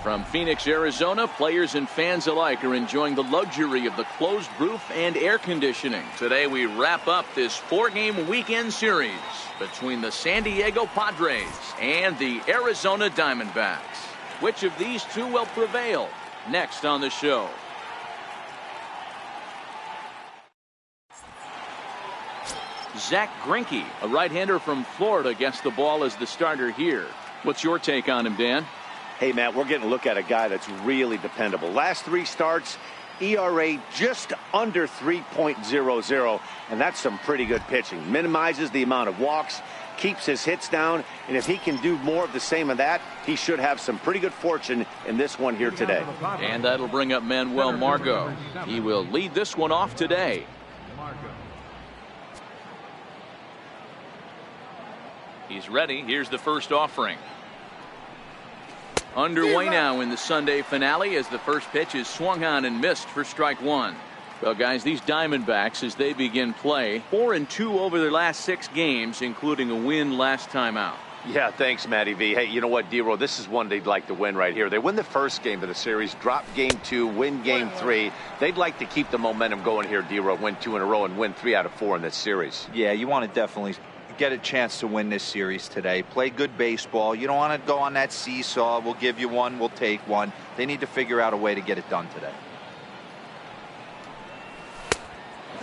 From Phoenix, Arizona, players and fans alike are enjoying the luxury of the closed roof and air conditioning. Today we wrap up this 4-game weekend series between the San Diego Padres and the Arizona Diamondbacks. Which of these two will prevail? Next on the show. Zach Greinke, a right-hander from Florida, gets the ball as the starter here. What's your take on him, Dan? Hey, Matt, we're getting a look at a guy that's really dependable. Last 3 starts, ERA just under 3.00, and that's some pretty good pitching. Minimizes the amount of walks, keeps his hits down, and if he can do more of the same of that, he should have some pretty good fortune in this one here today. And that'll bring up Manuel Margot. He will lead this one off today. He's ready. Here's the first offering. Underway now in the Sunday finale as the first pitch is swung on and missed for strike 1. Well, guys, these Diamondbacks, as they begin play, 4-2 over their last 6 games, including a win last time out. Yeah, thanks, Matty V. Hey, you know what, D-Roll, this is one they'd like to win right here. They win the first game of the series, drop game 2, win game 3. They'd like to keep the momentum going here, D-Roll, win 2 in a row and win 3 out of 4 in this series. Yeah, you want to definitely get a chance to win this series today. Play good baseball. You don't want to go on that seesaw. We'll give you one, we'll take one. They need to figure out a way to get it done today.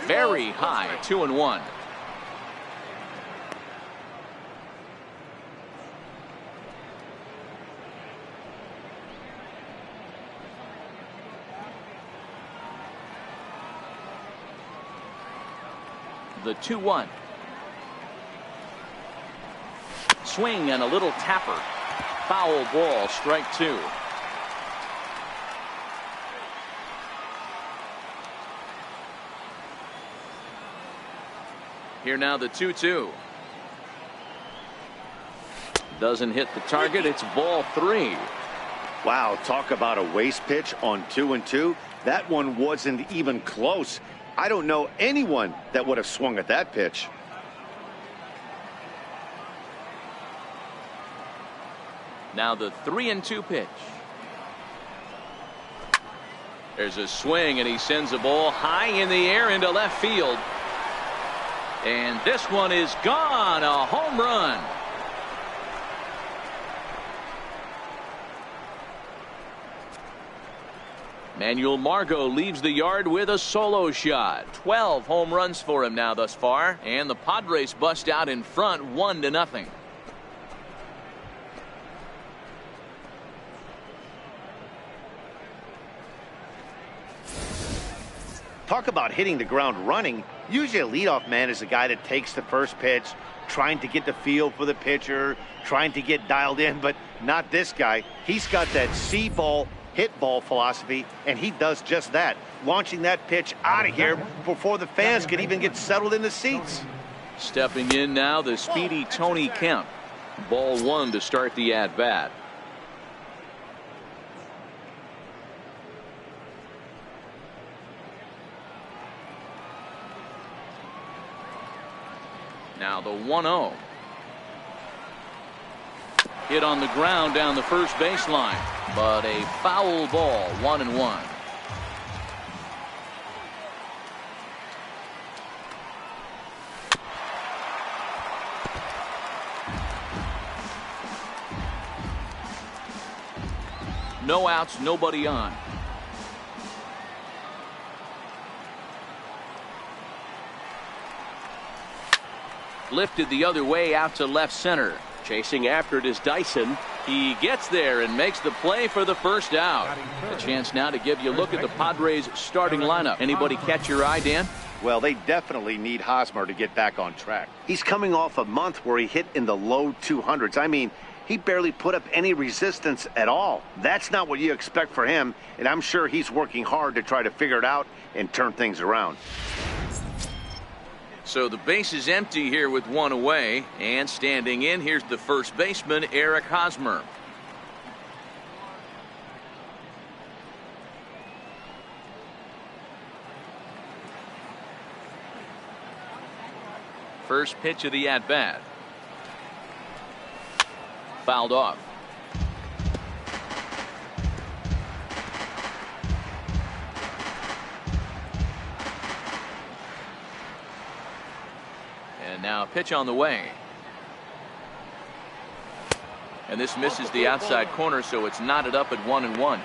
Very high, 2-1. The 2-1. Swing and a little tapper. Foul ball, strike 2. Here now the 2-2. Doesn't hit the target. It's ball 3. Wow, talk about a waste pitch on 2-2. That one wasn't even close. I don't know anyone that would have swung at that pitch. Now the 3-2 pitch. There's a swing and he sends a ball high in the air into left field. And this one is gone. A home run. Manuel Margot leaves the yard with a solo shot. 12 home runs for him now thus far. And the Padres bust out in front 1-0. Talk about hitting the ground running. Usually a leadoff man is a guy that takes the first pitch, trying to get the feel for the pitcher, trying to get dialed in, but not this guy. He's got that see ball, hit ball philosophy, and he does just that, launching that pitch out of here before the fans can even get settled in the seats. Stepping in now, the speedy Tony Kemp. Ball 1 to start the at-bat. Now the 1-0. Hit on the ground down the first baseline, but a foul ball, 1-1. No outs, nobody on. Lifted the other way out to left center. Chasing after it is Dyson. He gets there and makes the play for the first out. A chance now to give you a look at the Padres starting lineup. Anybody catch your eye, Dan? Well, they definitely need Hosmer to get back on track. He's coming off a month where he hit in the low 200s. I mean, he barely put up any resistance at all. That's not what you expect for him, and I'm sure he's working hard to try to figure it out and turn things around. So the base is empty here with 1 away, and standing in, here's the first baseman, Eric Hosmer. First pitch of the at-bat. Fouled off. Now a pitch on the way. And this misses the outside corner, so it's knotted up at 1-1.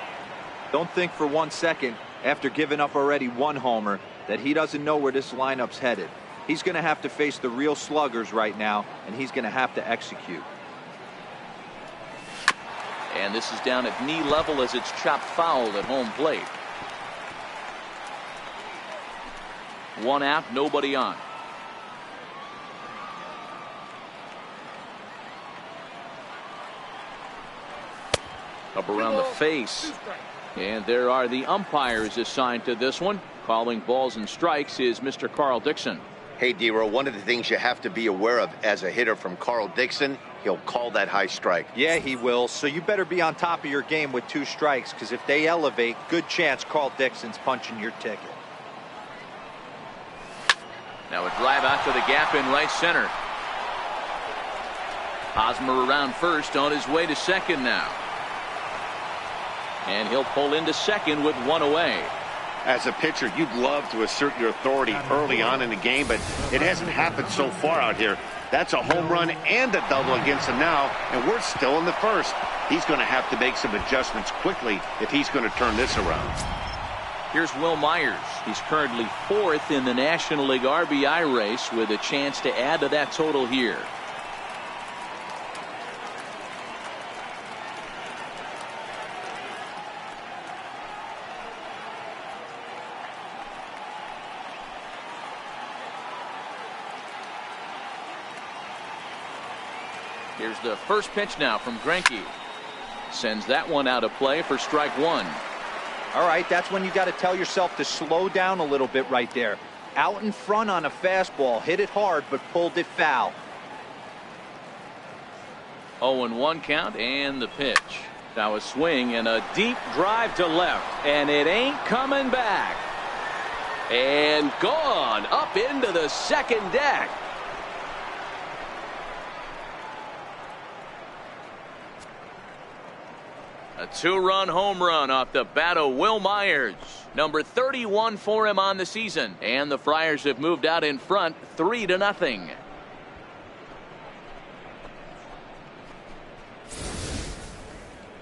Don't think for 1 second, after giving up already 1 homer, that he doesn't know where this lineup's headed. He's going to have to face the real sluggers right now, and he's going to have to execute. And this is down at knee level as it's chopped foul at home plate. 1 out, nobody on. Up around the face. And there are the umpires assigned to this one. Calling balls and strikes is Mr. Carl Dixon. Hey, D-Row, one of the things you have to be aware of as a hitter from Carl Dixon, he'll call that high strike. Yeah, he will. So you better be on top of your game with 2 strikes, because if they elevate, good chance Carl Dixon's punching your ticket. Now a drive out to the gap in right center. Hosmer around first, on his way to second now. And he'll pull into second with 1 away. As a pitcher, you'd love to assert your authority early on in the game, but it hasn't happened so far out here. That's a home run and a double against him now, and we're still in the first. He's going to have to make some adjustments quickly if he's going to turn this around. Here's Will Myers. He's currently 4th in the National League RBI race with a chance to add to that total here. Here's the first pitch now from Greinke. Sends that one out of play for strike 1. All right, that's when you got to tell yourself to slow down a little bit right there. Out in front on a fastball, hit it hard, but pulled it foul. 0-1 count and the pitch. Now a swing and a deep drive to left, and it ain't coming back. And gone up into the second deck. A 2-run home run off the bat of Will Myers. Number 31 for him on the season. And the Friars have moved out in front 3-0.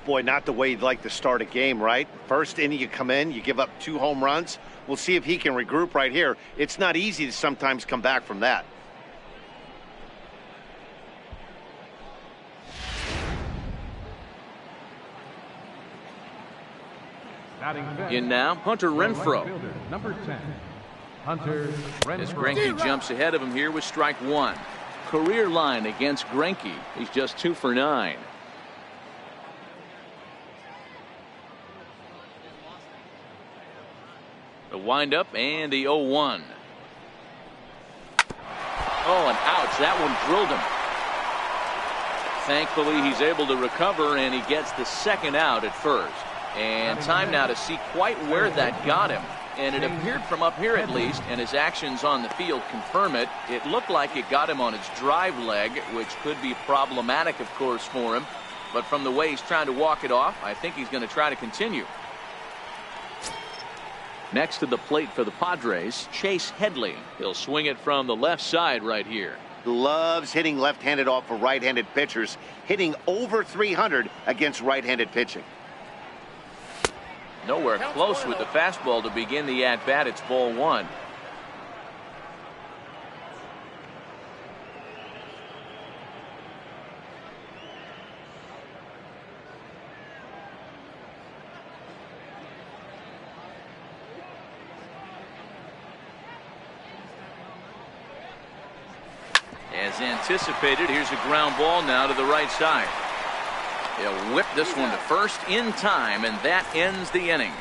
Boy, not the way you'd like to start a game, right? First inning you come in, you give up 2 home runs. We'll see if he can regroup right here. It's not easy to sometimes come back from that. In now, Hunter Renfroe. Number 10, Hunter Renfroe. As Greinke jumps ahead of him here with strike 1. Career line against Greinke. He's just 2 for 9. The windup and the 0-1. Oh, and ouch. That one drilled him. Thankfully, he's able to recover, and he gets the second out at first. And time now to see quite where that got him. And it appeared from up here at least, and his actions on the field confirm it. It looked like it got him on his drive leg, which could be problematic, of course, for him. But from the way he's trying to walk it off, I think he's going to try to continue. Next to the plate for the Padres, Chase Headley. He'll swing it from the left side right here. Loves hitting left-handed off of right-handed pitchers, hitting over 300 against right-handed pitching. Nowhere close with the fastball to begin the at-bat. It's ball 1. As anticipated, here's a ground ball now to the right side. He'll whip this one to first in time, and that ends the inning.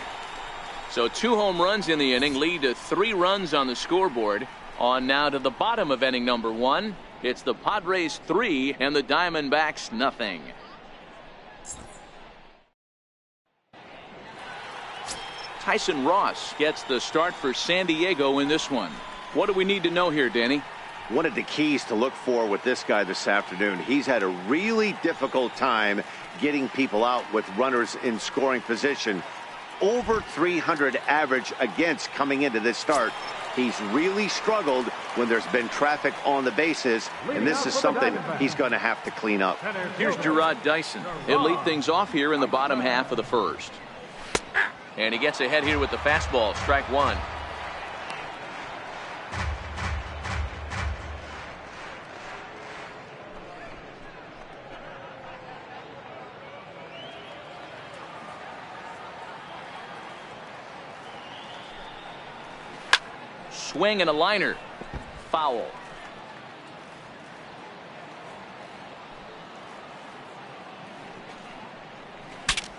So 2 home runs in the inning lead to 3 runs on the scoreboard. On now to the bottom of inning number 1. It's the Padres 3 and the Diamondbacks nothing. Tyson Ross gets the start for San Diego in this one. What do we need to know here, Danny? One of the keys to look for with this guy this afternoon, he's had a really difficult time getting people out with runners in scoring position. Over 300 average against coming into this start. He's really struggled when there's been traffic on the bases, and this is something he's going to have to clean up. Here's Gerard Dyson. He'll lead things off here in the bottom half of the first. And he gets ahead here with the fastball, strike one. Swing and a liner. Foul.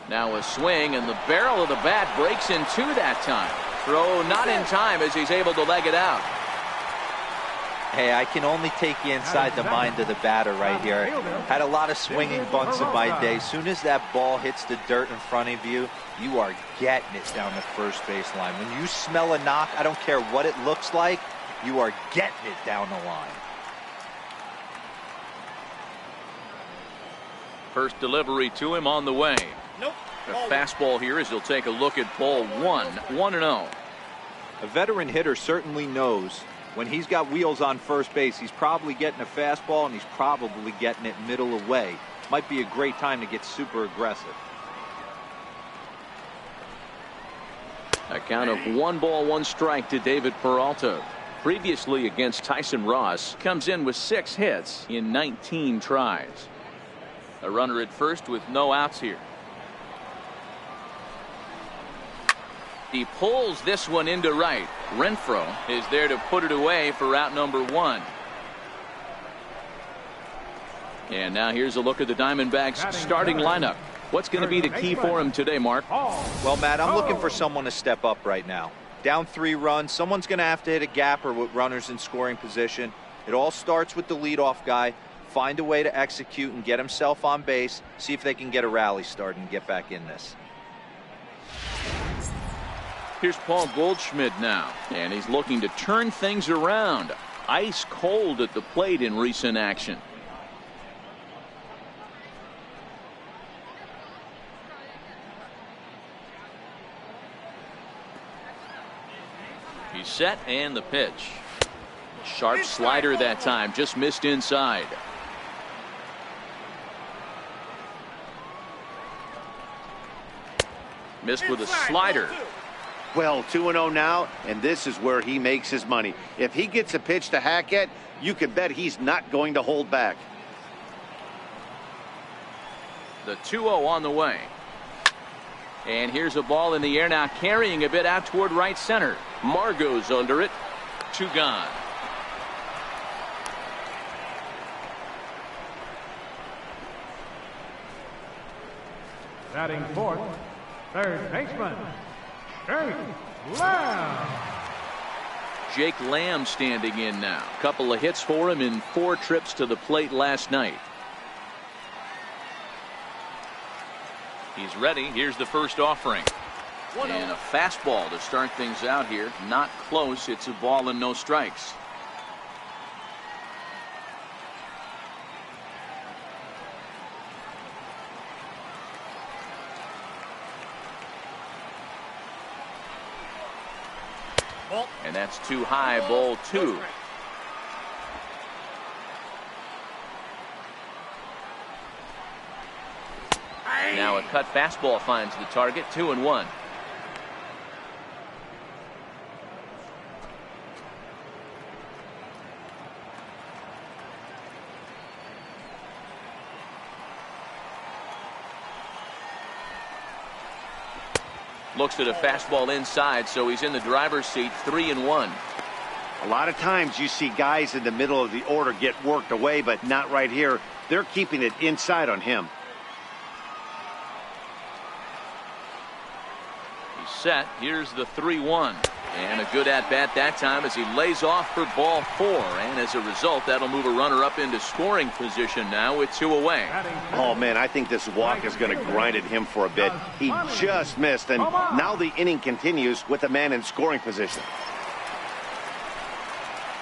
Now a swing, and the barrel of the bat breaks in two that time. Throw not in time as he's able to leg it out. Hey, I can only take you inside the mind of the batter right here. Had a lot of swinging bunts in my day. Soon as that ball hits the dirt in front of you, you are getting it down the first base line. When you smell a knock, I don't care what it looks like, you are getting it down the line. First delivery to him on the way. Nope. A fastball here as he'll take a look at ball one. 1-0. A veteran hitter certainly knows when he's got wheels on first base, he's probably getting a fastball and he's probably getting it middle away. Might be a great time to get super aggressive. A count of 1-1 to David Peralta. Previously against Tyson Ross, comes in with 6 hits in 19 tries. A runner at first with no outs here. He pulls this one into right. Renfroe is there to put it away for out number 1. And now here's a look at the Diamondbacks starting lineup. What's going to be the key for him today, Mark? Well, Matt, I'm looking for someone to step up right now. Down 3 runs, someone's going to have to hit a gapper with runners in scoring position. It all starts with the leadoff guy. Find a way to execute and get himself on base. See if they can get a rally started and get back in this. Here's Paul Goldschmidt now, and he's looking to turn things around. Ice cold at the plate in recent action. He's set, and the pitch. Sharp slider that time, just missed inside. Missed with a slider. Well, 2-0 now, and this is where he makes his money. If he gets a pitch to hack at, you can bet he's not going to hold back. The 2-0 on the way. And here's a ball in the air now, carrying a bit out toward right center. Margot's under it. 2 gone. Batting fourth, third baseman, Jake Lamb. Jake Lamb standing in now. Couple of hits for him in 4 trips to the plate last night. He's ready. Here's the first offering. And a fastball to start things out here. Not close. It's a ball and no strikes. And that's too high, ball 2. Now a cut fastball finds the target. 2-1. Looks at a fastball inside, so he's in the driver's seat. 3-1. A lot of times you see guys in the middle of the order get worked away, but not right here. They're keeping it inside on him. He's set. Here's the 3-1. And a good at-bat that time as he lays off for ball 4. And as a result, that'll move a runner up into scoring position now with 2 away. Oh, man, I think this walk is going to grind at him for a bit. He just missed, and now the inning continues with a man in scoring position.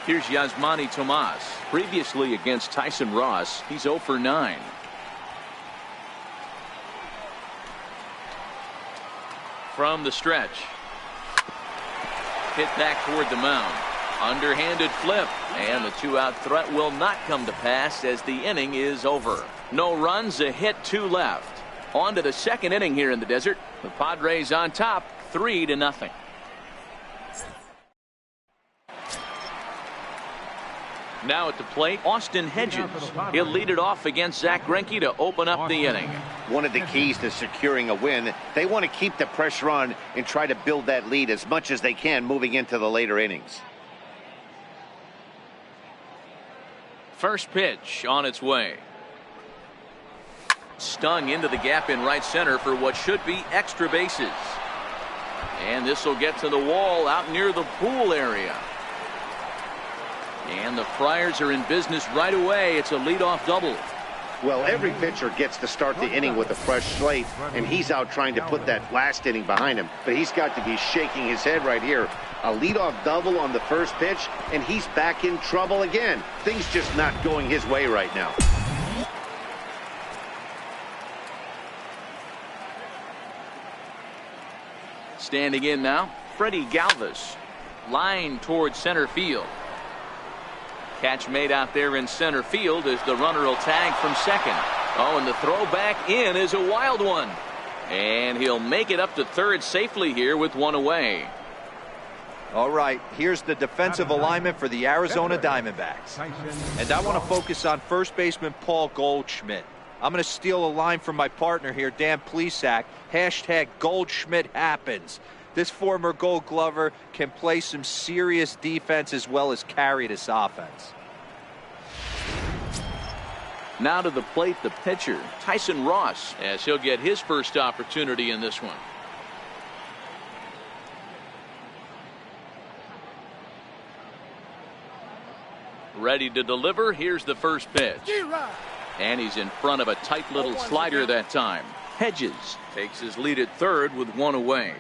Here's Yasmani Tomas. Previously against Tyson Ross, he's 0 for 9. From the stretch. Hit back toward the mound. Underhanded flip, and the two-out threat will not come to pass as the inning is over. No runs, a hit, 2 left. On to the second inning here in the desert. The Padres on top, 3-0. Now at the plate, Austin Hedges. He'll lead it off against Zach Greinke to open up the inning. One of the keys to securing a win, they want to keep the pressure on and try to build that lead as much as they can moving into the later innings. First pitch on its way. Stung into the gap in right center for what should be extra bases. And this will get to the wall out near the pool area. And the Friars are in business right away. It's a leadoff double. Well, every pitcher gets to start the inning with a fresh slate, and he's out trying to put that last inning behind him. But he's got to be shaking his head right here. A leadoff double on the first pitch, and he's back in trouble again. Things just not going his way right now. Standing in now, Freddie Galvis. Line towards center field. Catch made out there in center field as the runner will tag from second. Oh, and the throw back in is a wild one. And he'll make it up to third safely here with one away. All right, here's the defensive alignment for the Arizona Diamondbacks. And I want to focus on first baseman Paul Goldschmidt. I'm going to steal a line from my partner here, Dan Plesac. Hashtag Goldschmidt happens. This former Gold Glover can play some serious defense as well as carry this offense. Now to the plate, the pitcher, Tyson Ross, as he'll get his first opportunity in this one. Ready to deliver. Here's the first pitch. And he's in front of a tight little slider that time. Hedges takes his lead at third with one away.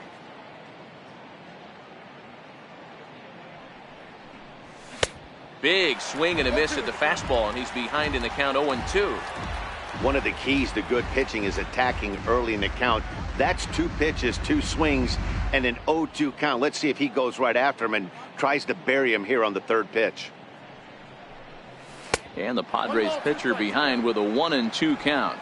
Big swing and a miss at the fastball, and he's behind in the count 0-2. One of the keys to good pitching is attacking early in the count. That's 2 pitches, 2 swings, and an 0-2 count. Let's see if he goes right after him and tries to bury him here on the third pitch. And the Padres pitcher behind with a 1-2 count.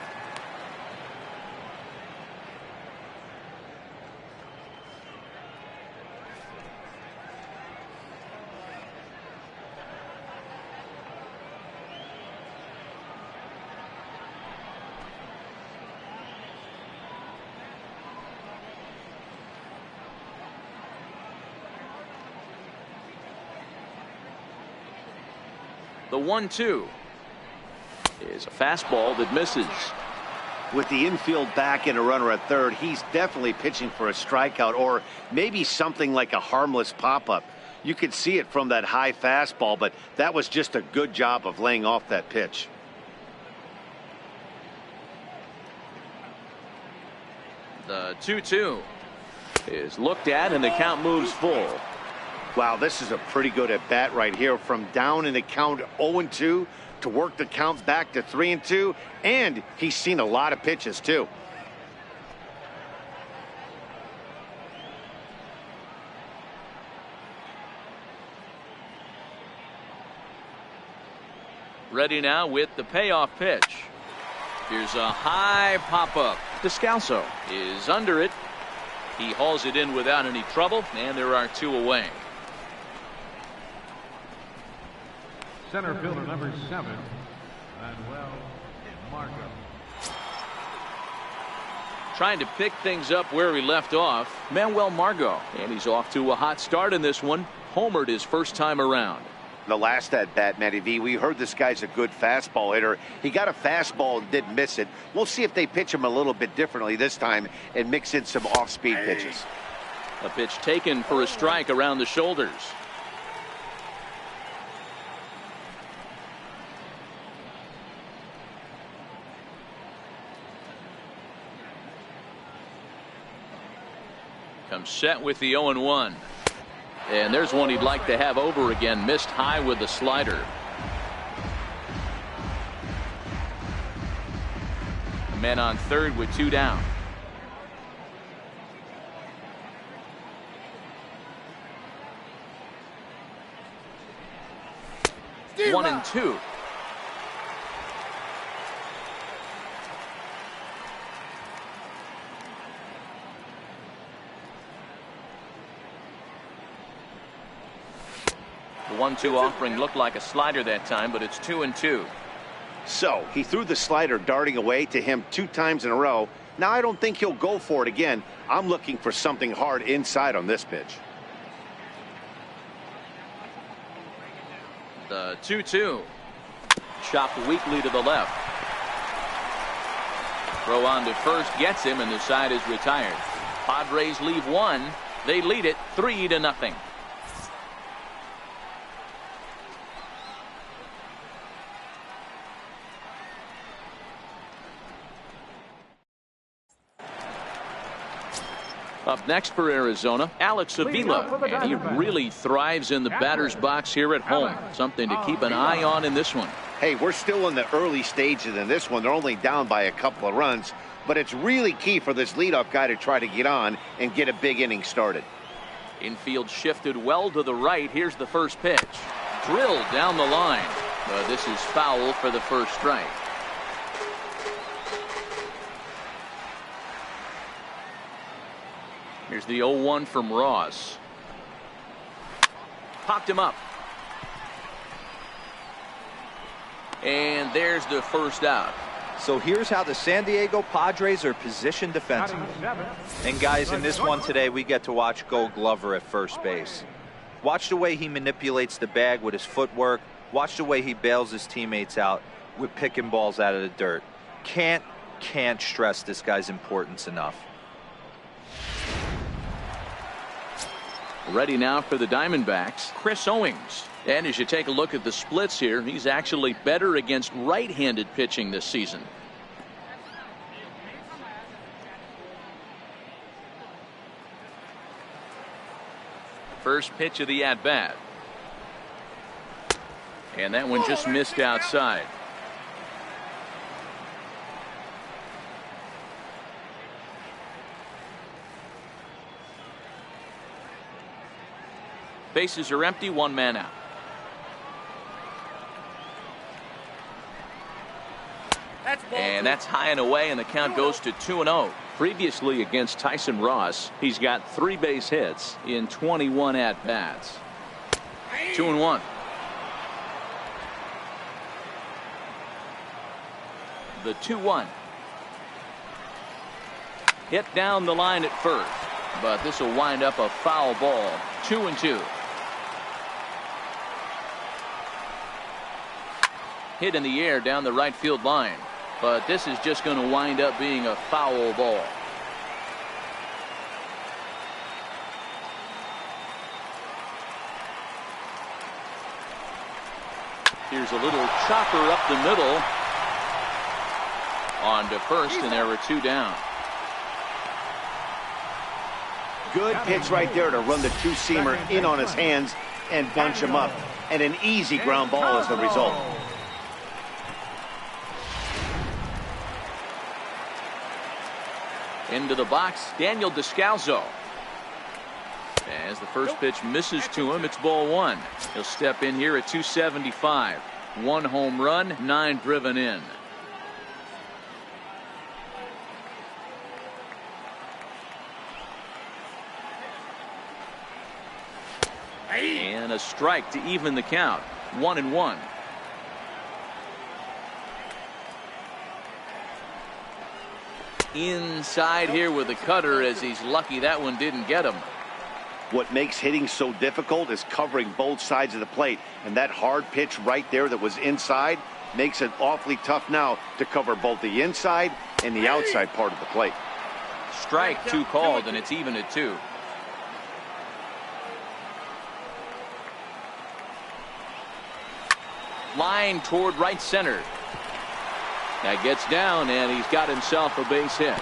The 1-2 is a fastball that misses. With the infield back and a runner at third, he's definitely pitching for a strikeout or maybe something like a harmless pop-up. You could see it from that high fastball, but that was just a good job of laying off that pitch. The 2-2 is looked at and the count moves full. Wow, this is a pretty good at bat right here. From down in the count 0-2 to work the count back to 3-2, and he's seen a lot of pitches too. Ready now with the payoff pitch. Here's a high pop-up. Descalso is under it. He hauls it in without any trouble, and there are 2 away. Center fielder number 7, Manuel Margot. Trying to pick things up where he left off, Manuel Margot. And he's off to a hot start in this one. Homered his first time around. The last at bat, Matty V, we heard this guy's a good fastball hitter. He got a fastball and didn't miss it. We'll see if they pitch him a little bit differently this time and mix in some off-speed pitches. A pitch taken for a strike around the shoulders. Comes set with the 0-1. And there's one he'd like to have over again. Missed high with the slider. Men on third with 2 down. 1-2. The 1-2 offering looked like a slider that time, but it's 2-2. So he threw the slider darting away to him 2 times in a row. Now I don't think he'll go for it again. I'm looking for something hard inside on this pitch. The 2-2. Chopped weakly to the left. Throw on to first gets him, and the side is retired. Padres leave 1. They lead it 3-0. Up next for Arizona, Alex Avila, and he really thrives in the batter's box here at home. Something to keep an eye on in this one. Hey, we're still in the early stages in this one. They're only down by a couple of runs, but it's really key for this leadoff guy to try to get on and get a big inning started. Infield shifted well to the right. Here's the first pitch. Drilled down the line, but this is foul for the first strike. Here's the 0-1 from Ross. Popped him up. And there's the first out. So here's how the San Diego Padres are positioned defensively. And guys, in this one today, we get to watch Gold Glover at first base. Watch the way he manipulates the bag with his footwork. Watch the way he bails his teammates out with picking balls out of the dirt. Can't stress this guy's importance enough. Ready now for the Diamondbacks, Chris Owings. And as you take a look at the splits here, he's actually better against right-handed pitching this season. First pitch of the at-bat. And that one just missed outside. Bases are empty, 1 man out. And that's high and away, and the count goes to 2-0. Previously against Tyson Ross, he's got 3 base hits in 21 at-bats. 2-1. The 2-1. Hit down the line at first, but this will wind up a foul ball. 2-2. Hit in the air down the right field line, but this is just going to wind up being a foul ball. Here's a little chopper up the middle. On to first, and there were 2 down. Good pitch right there to run the 2-seamer in on his hands and bunch him up. And an easy ground ball as the result. Into the box, Daniel Descalso. As the first pitch misses to him, it's ball 1. He'll step in here at 275. 1 home run, 9 driven in. And a strike to even the count. 1-1. Inside here with a cutter, as he's lucky that one didn't get him. What makes hitting so difficult is covering both sides of the plate, and that hard pitch right there that was inside makes it awfully tough now to cover both the inside and the outside part of the plate. Strike 2 called, and it's even at 2. Line toward right center. That gets down, and he's got himself a base hit.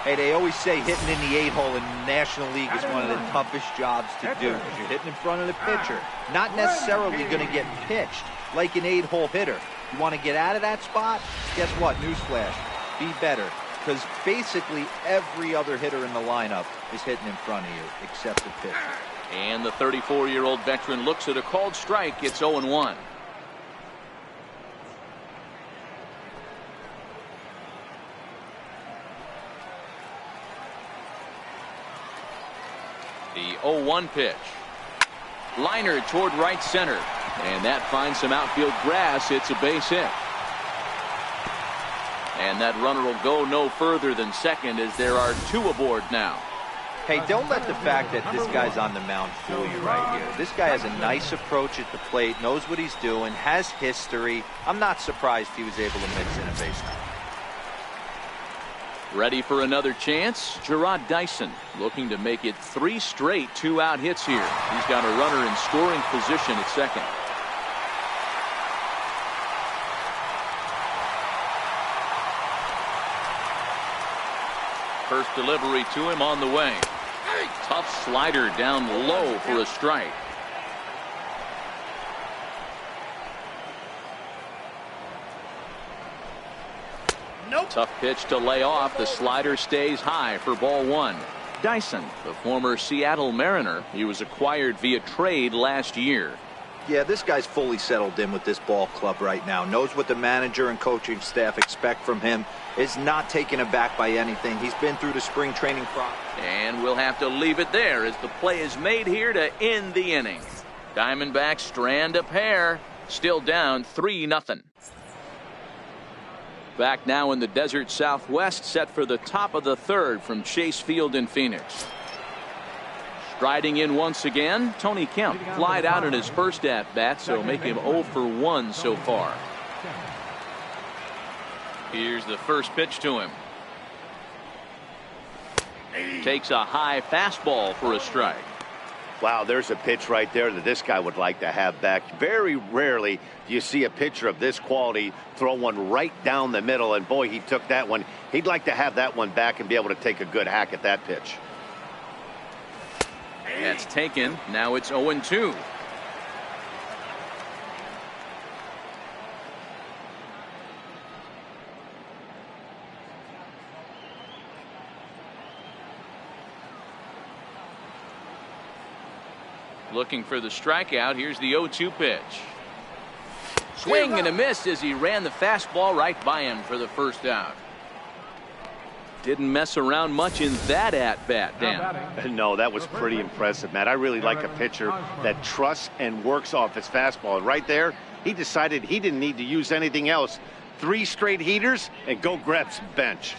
Hey, they always say hitting in the 8-hole in the National League is one of the toughest jobs to do, because you're hitting in front of the pitcher, not necessarily going to get pitched like an 8-hole hitter. You want to get out of that spot? Guess what? Newsflash. Be better, because basically every other hitter in the lineup is hitting in front of you except the pitcher. And the 34-year-old veteran looks at a called strike. It's 0-1. The 0-1 pitch. Liner toward right center. And that finds some outfield grass. It's a base hit. And that runner will go no further than second as there are 2 aboard now. Hey, don't let the fact that this guy's on the mound fool you right here. This guy has a nice approach at the plate, knows what he's doing, has history. I'm not surprised he was able to mix in a base hit. Ready for another chance? Gerard Dyson looking to make it 3 straight 2-out hits here. He's got a runner in scoring position at second. First delivery to him on the way. Tough slider down low for a strike. Tough pitch to lay off. The slider stays high for ball 1. Dyson, the former Seattle Mariner, he was acquired via trade last year. Yeah, this guy's fully settled in with this ball club right now. Knows what the manager and coaching staff expect from him. Is not taken aback by anything. He's been through the spring training process. And we'll have to leave it there as the play is made here to end the inning. Diamondbacks strand a pair. Still down 3-0. Back now in the desert Southwest, set for the top of the 3rd from Chase Field in Phoenix. Striding in once again, Tony Kemp flied out in his first at-bat, so make him 0 for 1 so far. Here's the first pitch to him. Takes a high fastball for a strike. Wow, there's a pitch right there that this guy would like to have back. Very rarely do you see a pitcher of this quality throw one right down the middle, and boy, he took that one. He'd like to have that one back and be able to take a good hack at that pitch. That's taken. Now it's 0-2. Looking for the strikeout. Here's the 0-2 pitch. Swing and a miss as he ran the fastball right by him for the first out. Didn't mess around much in that at-bat, Dan. No, that was pretty impressive, Matt. I really like a pitcher that trusts and works off his fastball. And right there, he decided he didn't need to use anything else. 3 straight heaters and go grab some bench.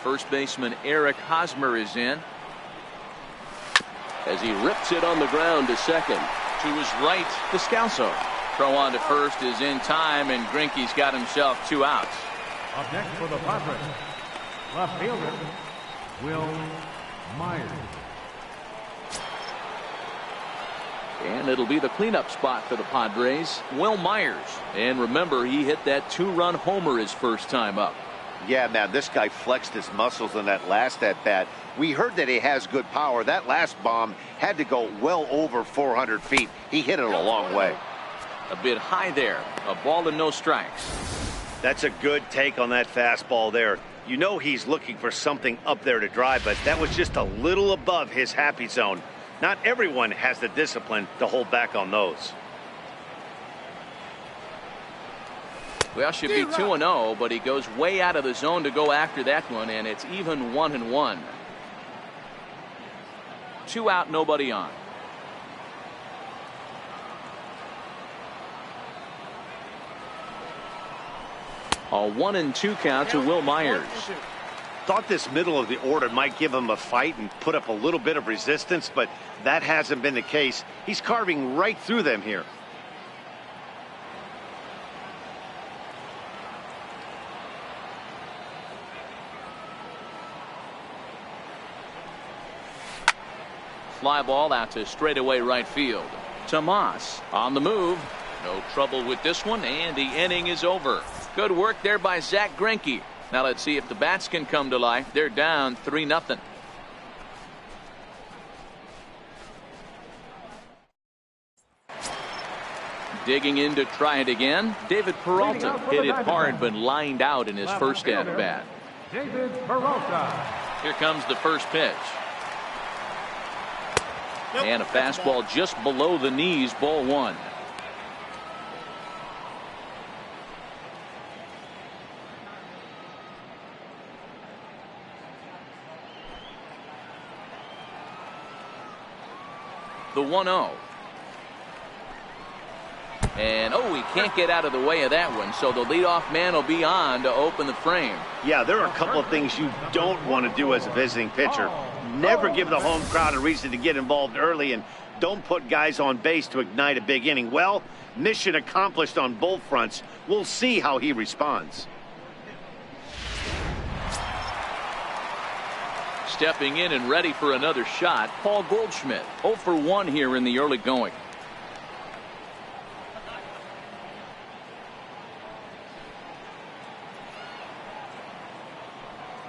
First baseman Eric Hosmer is in as he rips it on the ground to second. To his right, Descalso. Throw on to first is in time, and Greinke's got himself 2 outs. Up next for the Padres, left fielder Will Myers. And it'll be the cleanup spot for the Padres, Will Myers. And remember, he hit that 2-run homer his first time up. Yeah, man, this guy flexed his muscles in that last at-bat. We heard that he has good power. That last bomb had to go well over 400 feet. He hit it a long way. A bit high there. A ball and no strikes. That's a good take on that fastball there. You know he's looking for something up there to drive, but that was just a little above his happy zone. Not everyone has the discipline to hold back on those. Well, should be 2-0, but he goes way out of the zone to go after that one, and it's even 1-1. 2 out, nobody on. A 1-2 count to Will Myers. Thought this middle of the order might give him a fight and put up a little bit of resistance, but that hasn't been the case. He's carving right through them here. Fly ball out to straightaway right field. Tomas on the move. No trouble with this one, and the inning is over. Good work there by Zach Greinke. Now let's see if the bats can come to life. They're down 3-0. Digging in to try it again. David Peralta hit it hard but lined out in his first at bat. David Peralta. Here comes the first pitch. And a fastball just below the knees, ball one. The 1-0. And, he can't get out of the way of that one, so the leadoff man will be on to open the frame. Yeah, there are a couple of things you don't want to do as a visiting pitcher. Never give the home crowd a reason to get involved early, and don't put guys on base to ignite a big inning. Well, mission accomplished on both fronts. We'll see how he responds. Stepping in and ready for another shot, Paul Goldschmidt. 0 for 1 here in the early going.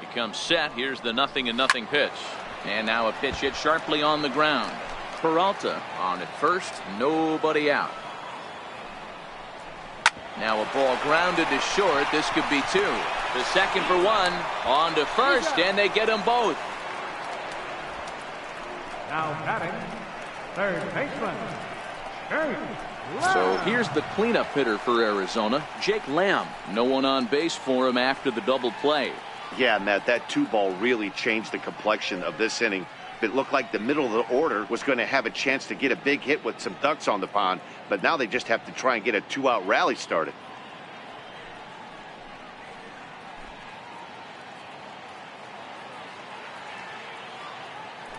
He comes set. Here's the 0-0 pitch. And now a pitch hit sharply on the ground. Peralta on at first, nobody out. Now a ball grounded to short. This could be two. The second for one, on to first, and they get them both. Now batting, third baseman, Jake Lamb. So here's the cleanup hitter for Arizona, Jake Lamb. No one on base for him after the double play. Yeah, Matt, that 2-ball really changed the complexion of this inning. It looked like the middle of the order was going to have a chance to get a big hit with some ducks on the pond, but now they just have to try and get a 2-out rally started.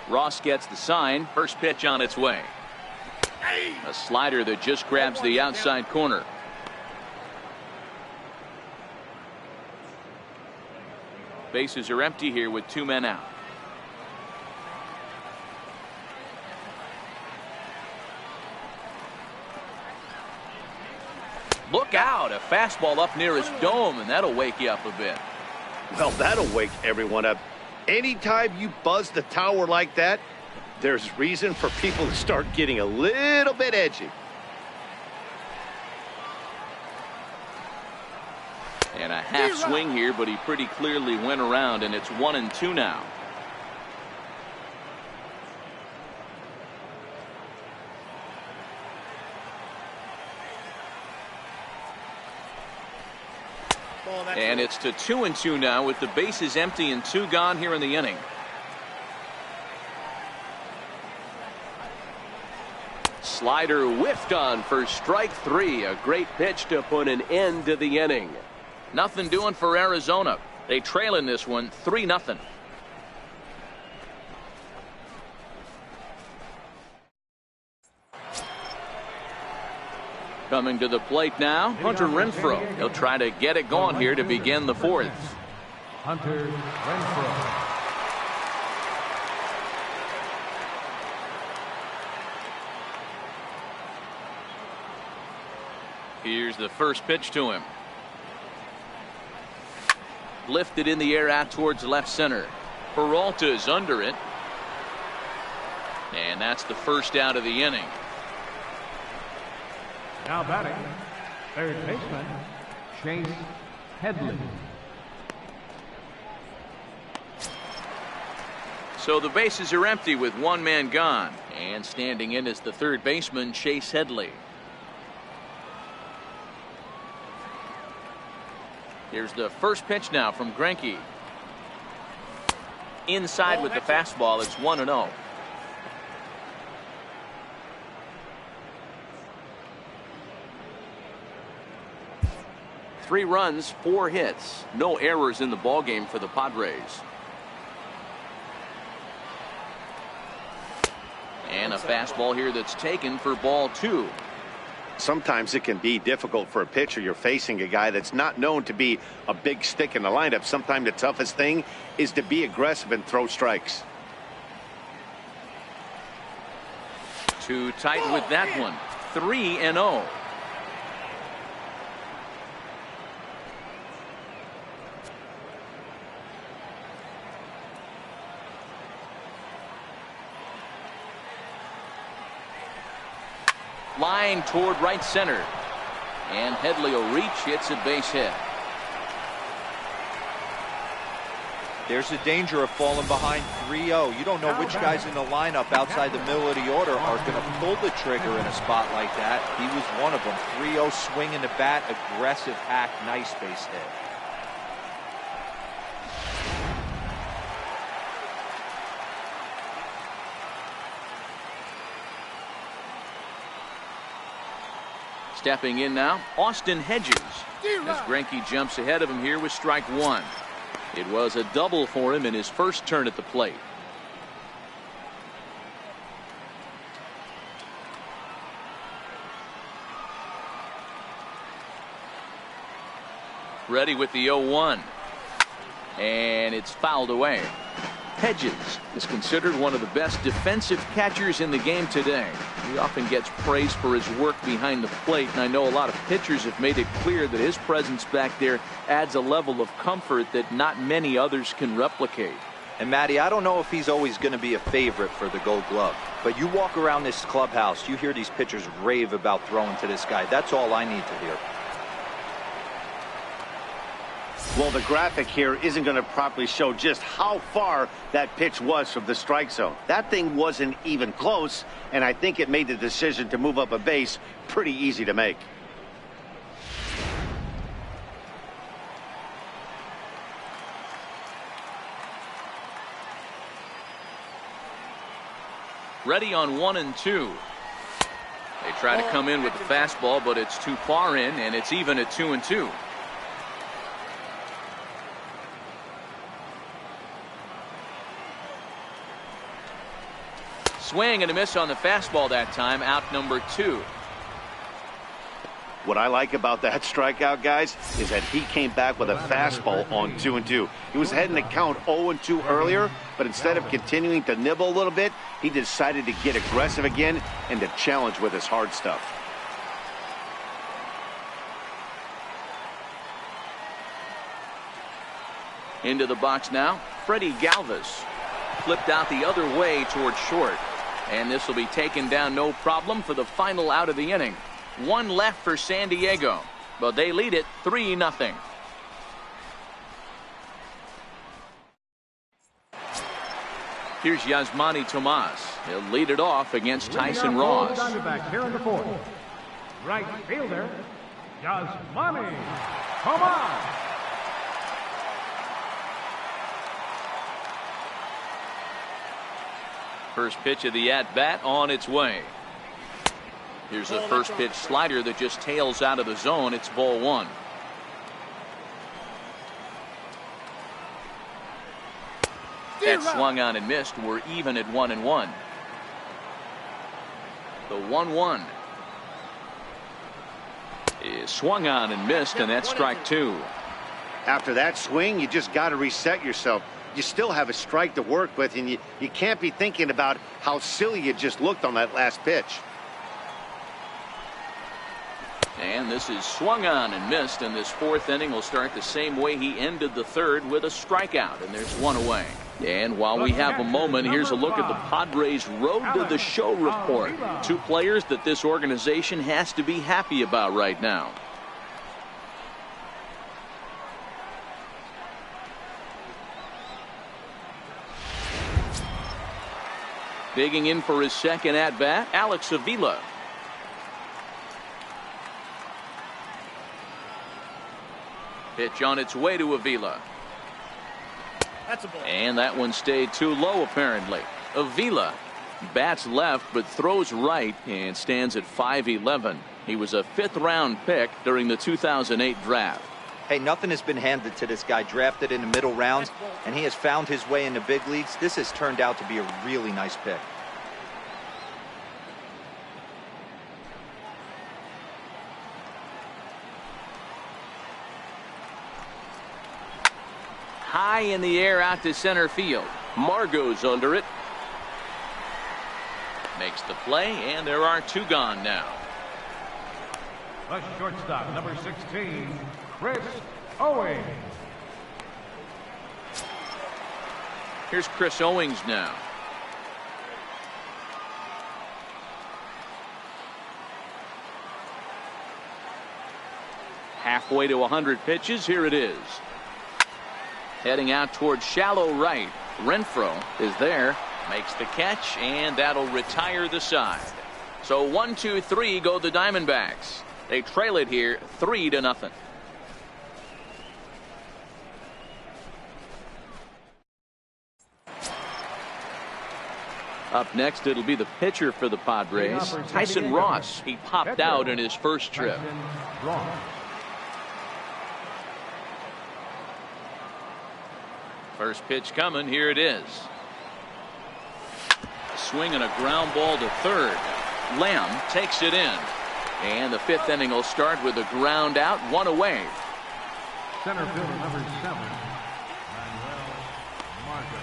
Ross gets the sign. First pitch on its way. A slider that just grabs the outside corner. Bases are empty here with 2 men out. Look out, a fastball up near his dome, and that'll wake you up a bit. Well, that'll wake everyone up. Anytime you buzz the tower like that, there's reason for people to start getting a little bit edgy. And a half swing here, but he pretty clearly went around, and it's 1-2 now. And it's to 2-2 now with the bases empty and 2 gone here in the inning. Slider whiffed on for strike 3. A great pitch to put an end to the inning. Nothing doing for Arizona. They trail in this one 3-0. Coming to the plate now, Hunter Renfroe. He'll try to get it going here to begin the 4th. Hunter Renfroe. Here's the first pitch to him. Lifted in the air out towards left center. Peralta is under it. And that's the first out of the inning. Now batting, third baseman, Chase Headley. So the bases are empty with 1 man gone. And standing in is the third baseman, Chase Headley. Here's the first pitch now from Greinke. Inside with the fastball, it's 1-0. Three runs, 4 hits, no errors in the ballgame for the Padres. And a fastball here that's taken for ball 2. Sometimes it can be difficult for a pitcher. You're facing a guy that's not known to be a big stick in the lineup. Sometimes the toughest thing is to be aggressive and throw strikes. Too tight with that one. 3-0. Line toward right center. And Headley will reach, hits a base hit. There's the danger of falling behind 3-0. You don't know which guys in the lineup outside the middle of the order are going to pull the trigger in a spot like that. He was one of them. 3-0 swing in the bat, aggressive hack, nice base hit. Stepping in now, Austin Hedges. As Greinke jumps ahead of him here with strike one. It was a double for him in his first turn at the plate. Ready with the 0-1. And it's fouled away. Hedges is considered one of the best defensive catchers in the game today. He often gets praised for his work behind the plate, and I know a lot of pitchers have made it clear that his presence back there adds a level of comfort that not many others can replicate. And Matty, I don't know if he's always going to be a favorite for the Gold Glove, but you walk around this clubhouse, you hear these pitchers rave about throwing to this guy. That's all I need to hear. Well, the graphic here isn't going to properly show just how far that pitch was from the strike zone. That thing wasn't even close, and I think it made the decision to move up a base pretty easy to make. Ready on 1-2. They try to come in with the fastball, but it's too far in, and it's even at 2-2. Swing and a miss on the fastball that time, out number 2. What I like about that strikeout, guys, is that he came back with a fastball on 2-2. He was heading to count 0-2 earlier, but instead of continuing to nibble a little bit, he decided to get aggressive again and to challenge with his hard stuff. Into the box now, Freddie Galvis. Flipped out the other way toward short. And this will be taken down no problem for the final out of the inning. One left for San Diego, but they lead it 3-0. Here's Yasmani Tomas. He'll lead it off against Tyson Ross. Dbacks here in the fourth. Right fielder, Yasmani Tomas. First pitch of the at-bat on its way. Here's a first pitch slider that just tails out of the zone. It's ball one. That swung on and missed. We're even at 1-1. The 1-1 is swung on and missed, and that's strike two. After that swing, you just got to reset yourself. You still have a strike to work with, and you can't be thinking about how silly you just looked on that last pitch. And this is swung on and missed, and this fourth inning will start the same way he ended the third, with a strikeout, and there's one away. And while we have a moment, here's a look at the Padres' road to the show report. Two players that this organization has to be happy about right now. Digging in for his second at-bat, Alex Avila. Pitch on its way to Avila. That's a ball. And that one stayed too low, apparently. Avila bats left but throws right and stands at 5'11". He was a fifth-round pick during the 2008 draft. Hey, nothing has been handed to this guy. Drafted in the middle rounds, and he has found his way in the big leagues. This has turned out to be a really nice pick. High in the air out to center field. Margot's under it. Makes the play, and there are two gone now. The shortstop, number 16, Chris Owings. Here's Chris Owings now. Halfway to 100 pitches. Here it is. Heading out towards shallow right. Renfroe is there, makes the catch, and that'll retire the side. So 1-2-3 go the Diamondbacks. They trail it here 3-0. Up next, it'll be the pitcher for the Padres, Tyson Ross. He popped out in his first trip. First pitch coming. Here it is. A swing and a ground ball to third. Lamb takes it in. And the fifth inning will start with a ground out, one away. Center fielder number 7, Margot.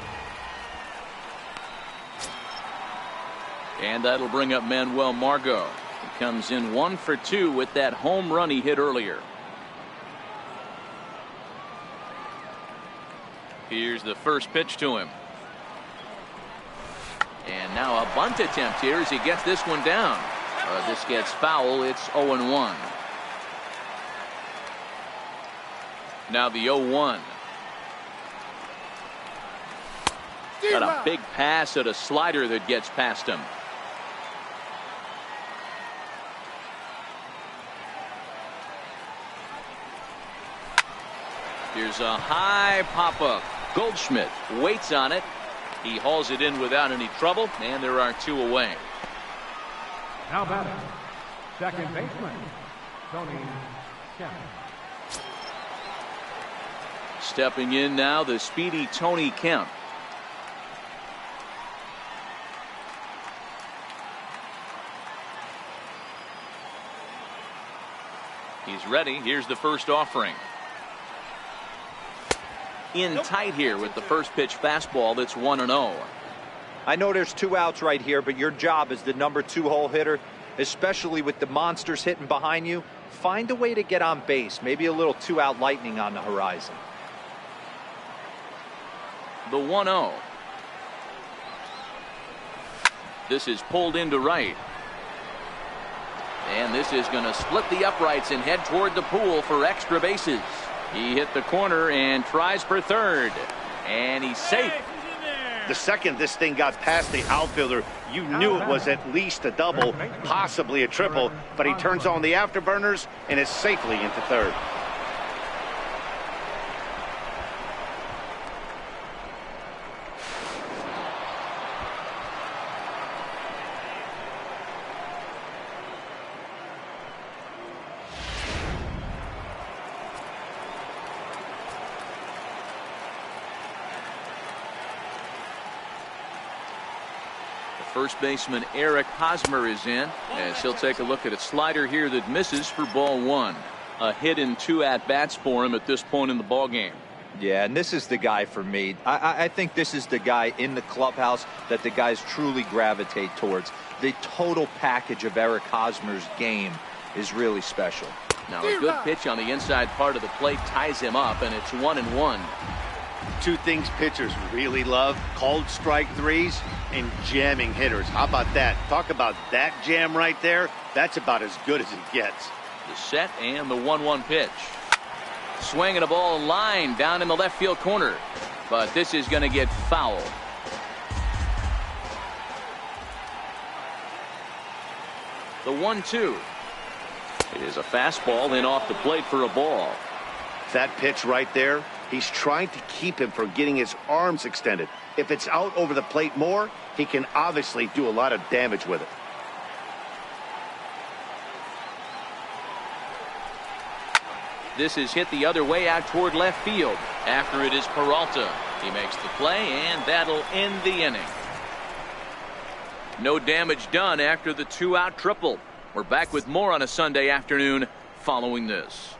And that'll bring up Manuel Margot. He comes in 1 for 2 with that home run he hit earlier. Here's the first pitch to him. And now a bunt attempt here as he gets this one down. This gets foul. It's 0-1. Now the 0-1. Got a big pass at a slider that gets past him. Here's a high pop-up. Goldschmidt waits on it. He hauls it in without any trouble, and there are 2 away. Now batting, second baseman, Tony Kemp. Stepping in now, the speedy Tony Kemp. He's ready. Here's the first offering. In tight here with the first pitch fastball. That's 1-0. I know there's 2 outs right here, but your job as the number 2 hole hitter, especially with the monsters hitting behind you, find a way to get on base. Maybe a little 2-out lightning on the horizon. The 1-0. This is pulled into right. And this is going to split the uprights and head toward the pool for extra bases. He hit the corner and tries for third. And he's safe. The second this thing got past the outfielder, you knew it was at least a double, possibly a triple, but he turns on the afterburners and is safely into third. First baseman Eric Hosmer is in, as he'll take a look at a slider here that misses for ball 1. A hit in 2 at-bats for him at this point in the ball game. Yeah, and this is the guy for me. I think this is the guy in the clubhouse that the guys truly gravitate towards. The total package of Eric Hosmer's game is really special. Now a good pitch on the inside part of the plate ties him up, and it's 1-1. 2 things pitchers really love: called strike threes and jamming hitters. How about that? Talk about that jam right there. That's about as good as it gets. The set and the 1-1 pitch. Swinging a ball line down in the left field corner, but this is going to get foul. The 1-2. It is a fastball in off the plate for a ball. That pitch right there, he's trying to keep him from getting his arms extended. If it's out over the plate more, he can obviously do a lot of damage with it. This is hit the other way out toward left field. After it is Peralta. He makes the play, and that'll end the inning. No damage done after the 2-out triple. We're back with more on a Sunday afternoon following this.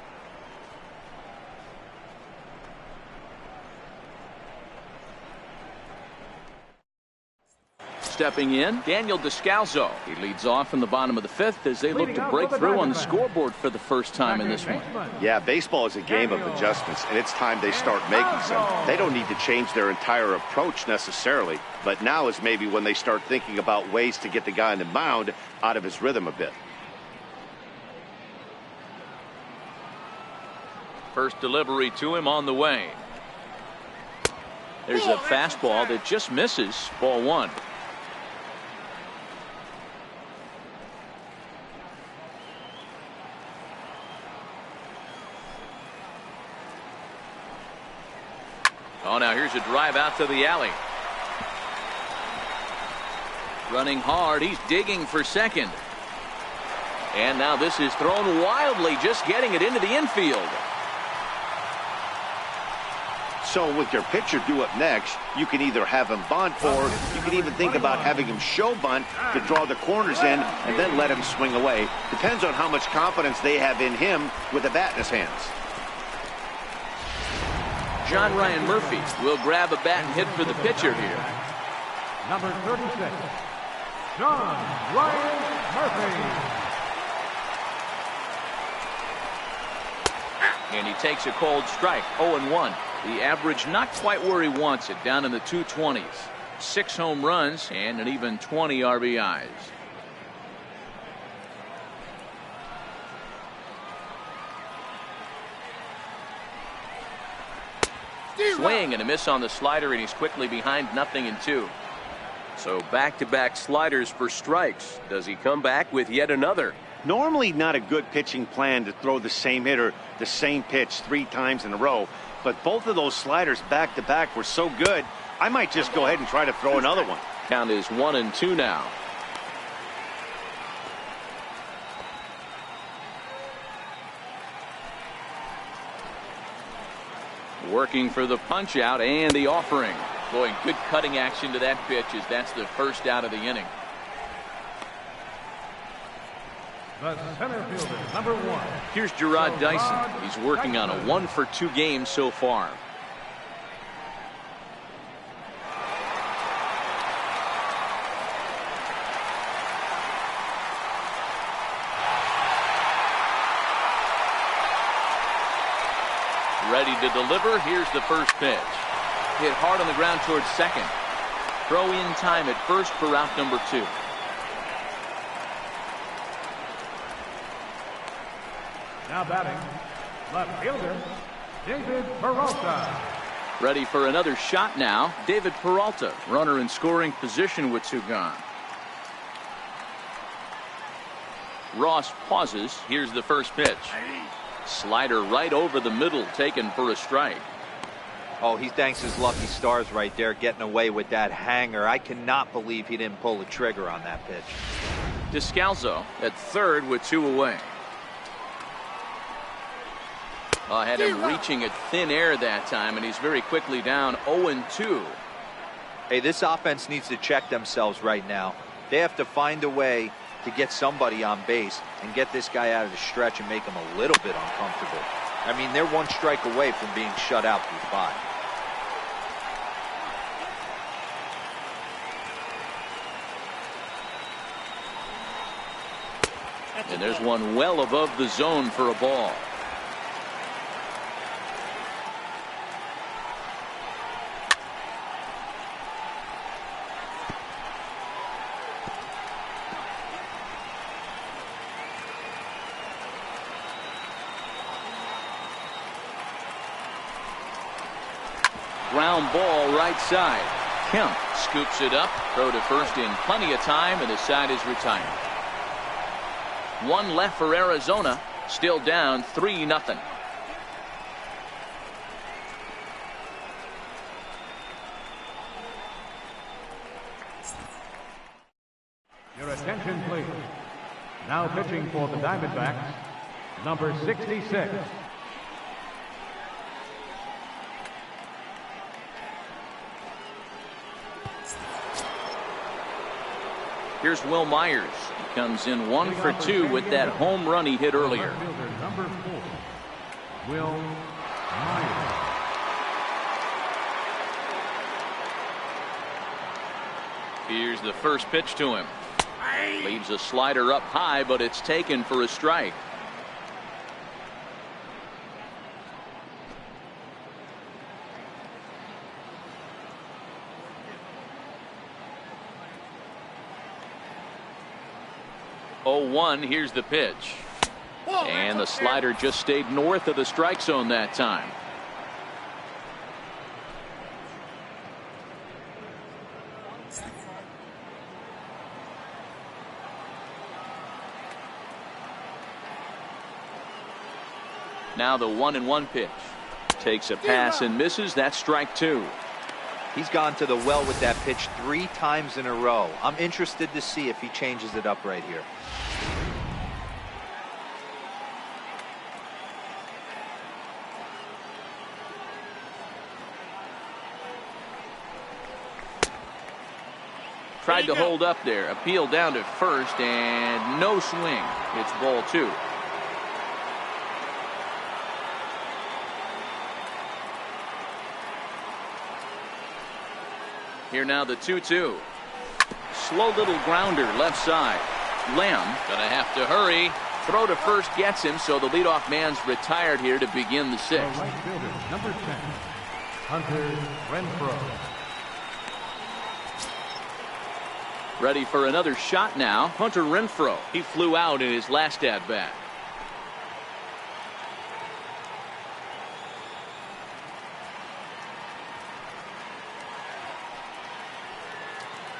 Stepping in, Daniel Descalzo. He leads off in the bottom of the 5th as they look to break through on the scoreboard for the first time in this one. Yeah, baseball is a game of adjustments, and it's time they start making some. They don't need to change their entire approach necessarily, but now is maybe when they start thinking about ways to get the guy on the mound out of his rhythm a bit. First delivery to him on the way. There's a fastball that just misses. Ball one. Oh, now here's a drive out to the alley. Running hard. He's digging for second. And now this is thrown wildly, just getting it into the infield. So with your pitcher due up next, you can either have him bunt, or you can even think about having him show bunt to draw the corners in and then let him swing away. Depends on how much confidence they have in him with the bat in his hands. John Ryan Murphy will grab a bat and hit for the pitcher here. Number 36, John Ryan Murphy. And he takes a cold strike. 0-1. The average not quite where he wants it, down in the 220s. 6 home runs and an even 20 RBIs. Swing and a miss on the slider, and he's quickly behind 0-2. So back-to-back sliders for strikes. Does he come back with yet another? Normally not a good pitching plan to throw the same hitter the same pitch 3 times in a row, but both of those sliders back-to-back were so good, I might just go ahead and try to throw another one. Count is 1-2 now. Working for the punch out and the offering. Boy, good cutting action to that pitch, as that's the first out of the inning. The center fielder, number 1. Here's Gerard Dyson. He's working on a 1-for-2 game so far. Ready to deliver. Here's the first pitch. Hit hard on the ground towards second. Throw in time at first for out number 2. Now batting, left fielder, David Peralta. Ready for another shot now. David Peralta, runner in scoring position with 2 gone. Ross pauses. Here's the first pitch. Slider right over the middle, taken for a strike. Oh, he thanks his lucky stars right there, getting away with that hanger. I cannot believe he didn't pull the trigger on that pitch. Descalzo at third with 2 away. Had him reaching at thin air that time, and he's very quickly down 0-2. Hey, this offense needs to check themselves right now. They have to find a way to get somebody on base and get this guy out of the stretch and make him a little bit uncomfortable. I mean, they're 1 strike away from being shut out through 5. And there's one well above the zone for a ball. Ground ball right side. Kemp scoops it up. Throw to first in plenty of time, and the side is retired. 1 left for Arizona. Still down 3-0. Your attention, please. Now pitching for the Diamondbacks, number 66. Here's Will Myers. He comes in 1 for 2 with that home run he hit earlier. Number 4, Will Myers. Here's the first pitch to him. Leaves a slider up high, but it's taken for a strike. Here's the pitch. And the slider just stayed north of the strike zone that time. Now the 1-1 pitch. Takes a pass and misses. That's strike 2. He's gone to the well with that pitch 3 times in a row. I'm interested to see if he changes it up right here. Tried to hold up there. Appeal down to first and no swing. It's ball 2. Here now the 2-2. Slow little grounder left side. Lamb gonna have to hurry. Throw to first gets him, so the leadoff man's retired here to begin the 6th. Right fielder, number 10, Hunter Renfroe. Ready for another shot now. Hunter Renfroe. He flew out in his last at bat.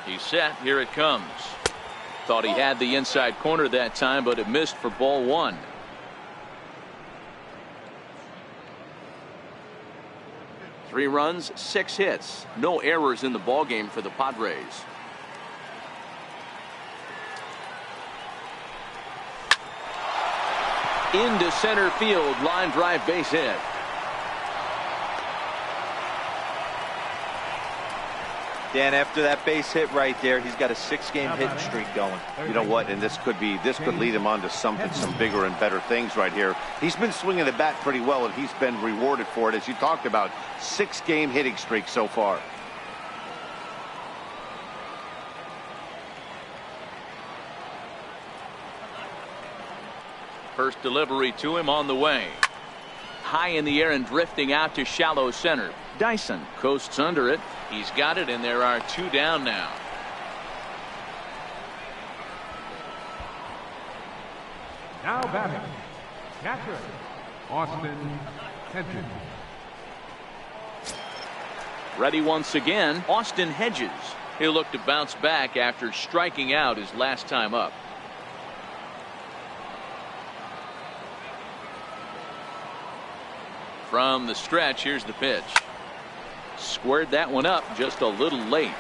He's set. Here it comes. Thought he had the inside corner that time, but it missed for ball 1. Three runs, 6 hits. No errors in the ballgame for the Padres. Into center field. Line drive, base hit. Dan, after that base hit right there, he's got a 6-game hitting streak going. You know what? And this could lead him on to something, some bigger and better things right here. He's been swinging the bat pretty well, and he's been rewarded for it, as you talked about. 6-game hitting streak so far. First delivery to him on the way. High in the air and drifting out to shallow center. Dyson coasts under it. He's got it, and there are 2 down now. Now batting, catcher, Austin Hedges. Ready once again, Austin Hedges. He'll look to bounce back after striking out his last time up. From the stretch, here's the pitch. Squared that one up just a little late.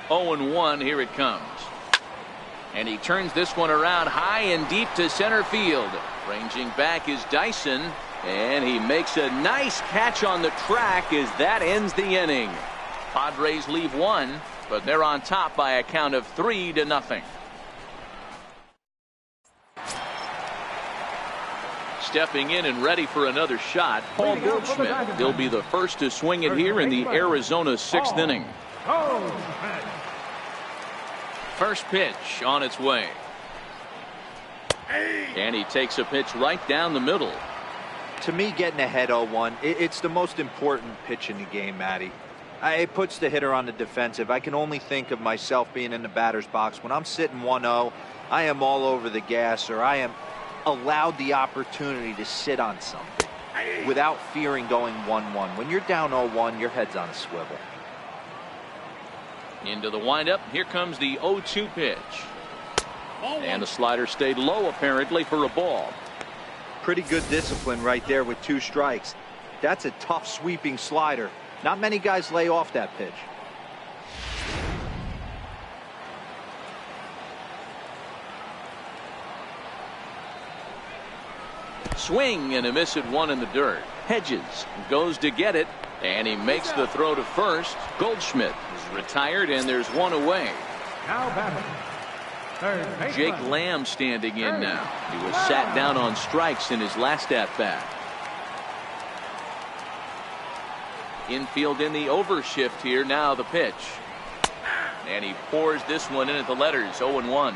Oh and 1, here it comes. And he turns this one around high and deep to center field. Ranging back is Dyson, and he makes a nice catch on the track as that ends the inning. Padres leave 1, but they're on top by a count of 3-0. Stepping in and ready for another shot, Paul Goldschmidt. He'll be the first to swing it here in the Arizona 6th inning. First pitch on its way. And he takes a pitch right down the middle. To me, getting ahead 0-1, it's the most important pitch in the game, Matty. It puts the hitter on the defensive. I can only think of myself being in the batter's box. When I'm sitting 1-0, I am all over the gas, or I am allowed the opportunity to sit on something without fearing going 1-1. When you're down 0-1, your head's on a swivel. Into the windup. Here comes the 0-2 pitch. And the slider stayed low apparently for a ball. Pretty good discipline right there with 2 strikes. That's a tough sweeping slider. Not many guys lay off that pitch. Swing and a miss at 1 in the dirt. Hedges goes to get it, and he makes the throw to first. Goldschmidt is retired, and there's 1 away. Now batting, third baseman, Jake Lamb standing in now. He was sat down on strikes in his last at bat. Infield in the overshift here. Now the pitch. And he pours this one in at the letters. 0-1.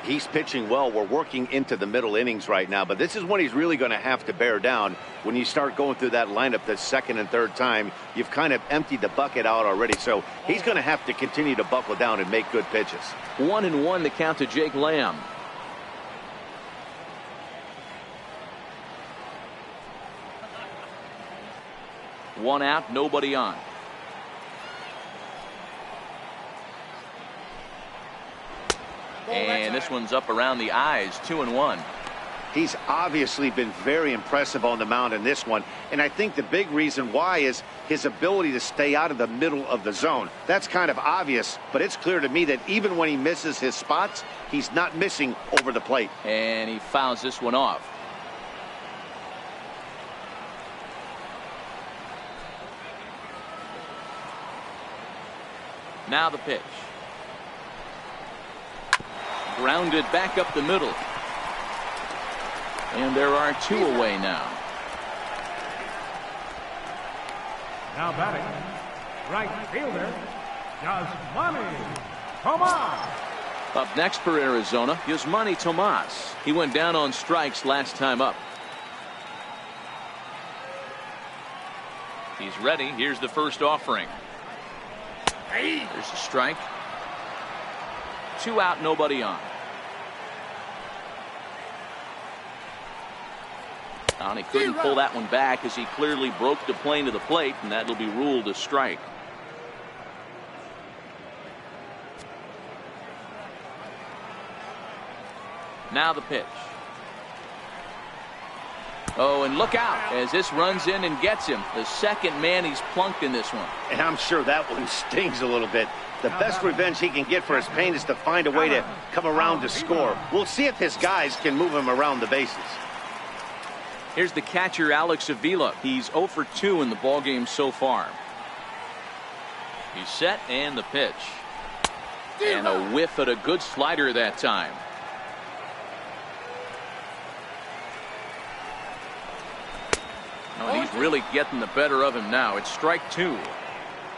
He's pitching well. We're working into the middle innings right now, but this is when he's really going to have to bear down. When you start going through that lineup the second and third time, you've kind of emptied the bucket out already, so he's going to have to continue to buckle down and make good pitches. 1-1 the count to Jake Lamb. One out, nobody on. this one's up around the eyes, 2-1. He's obviously been very impressive on the mound in this one, and I think the big reason why is his ability to stay out of the middle of the zone. That's kind of obvious, but it's clear to me that even when he misses his spots, he's not missing over the plate. And he fouls this one off. Now the pitch. Grounded back up the middle. And there are 2 away now. Now batting, right fielder, Yasmani Tomas. Up next for Arizona, Yasmani Tomas. He went down on strikes last time up. He's ready. Here's the first offering. There's a strike. 2 out, nobody on. And he couldn't pull that one back as he clearly broke the plane to the plate, and that'll be ruled a strike. Now the pitch. Oh, and look out as this runs in and gets him. The second man he's plunked in this one. And I'm sure that one stings a little bit. The best revenge he can get for his pain is to find a way to come around to score. We'll see if his guys can move him around the bases. Here's the catcher, Alex Avila. He's 0 for 2 in the ballgame so far. He's set, and the pitch. And a whiff at a good slider that time. Oh, he's really getting the better of him now. It's strike 2.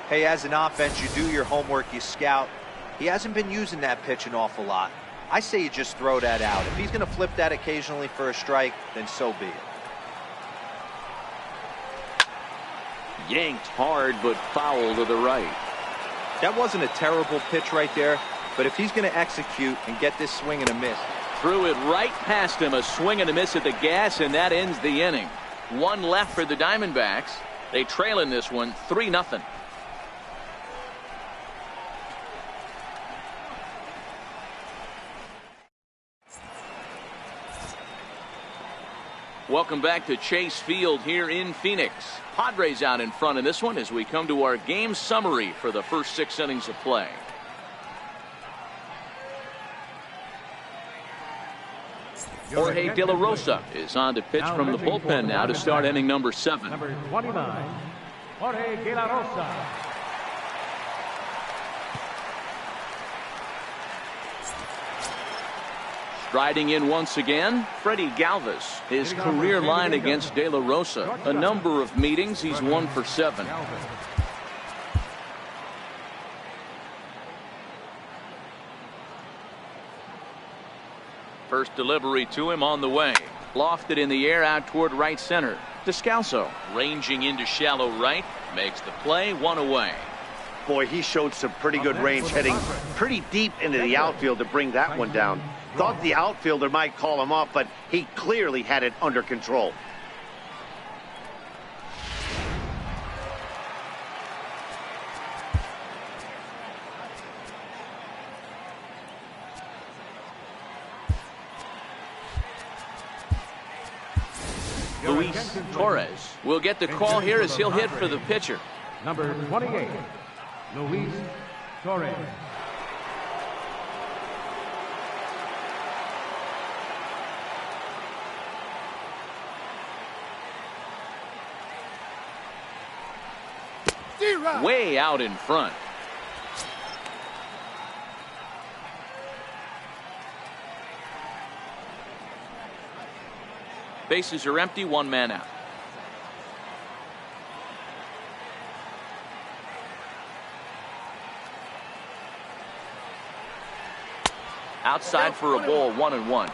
Hey, as an offense, you do your homework, you scout. He hasn't been using that pitch an awful lot. I say you just throw that out. If he's going to flip that occasionally for a strike, then so be it. Yanked hard, but foul to the right. That wasn't a terrible pitch right there, but if he's going to execute and get this swing and a miss. Threw it right past him, a swing and a miss at the gas, and that ends the inning. 1 left for the Diamondbacks. They trail in this one 3-0. Welcome back to Chase Field here in Phoenix. Padres out in front in this one as we come to our game summary for the first 6 innings of play. Jorge De La Rosa is on to pitch from the bullpen now to start inning number 7. Number 29, Jorge De La Rosa. Striding in once again, Freddie Galvis. His career line against De La Rosa. A number of meetings, he's 1 for 7. First delivery to him on the way. Lofted in the air out toward right center. Descalso ranging into shallow right. Makes the play, 1 away. Boy, he showed some pretty good range heading pretty deep into the outfield to bring that one down. Thought the outfielder might call him off, but he clearly had it under control. Luis Torres will get the call here as he'll hit for the pitcher. Number 28, Luis Torres. Way out in front. Bases are empty, 1 man out. Outside for a ball, 1-1.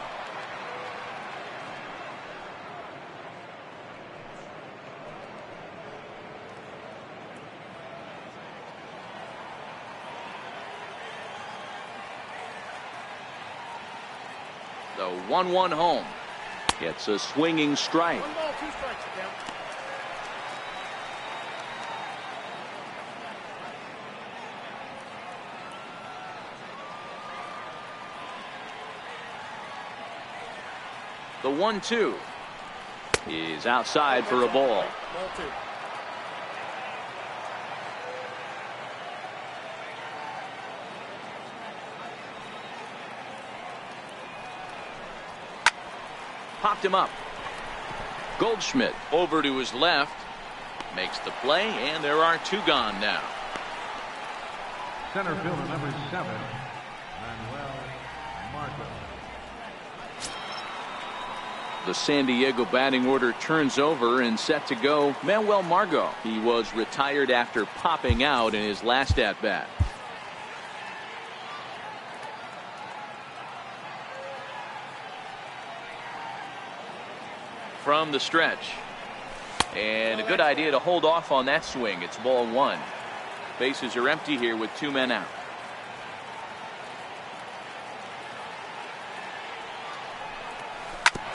The 1-1 home. It's a swinging strike. 1 ball, 2 strikes, count. The 1-2 is outside for a ball. Ball 2. Popped him up. Goldschmidt over to his left. Makes the play, and there are 2 gone now. Center fielder number 7, Manuel Margot. The San Diego batting order turns over and set to go. Manuel Margot. He was retired after popping out in his last at-bat. From the stretch. And a good idea to hold off on that swing. It's ball 1. Bases are empty here with 2 men out.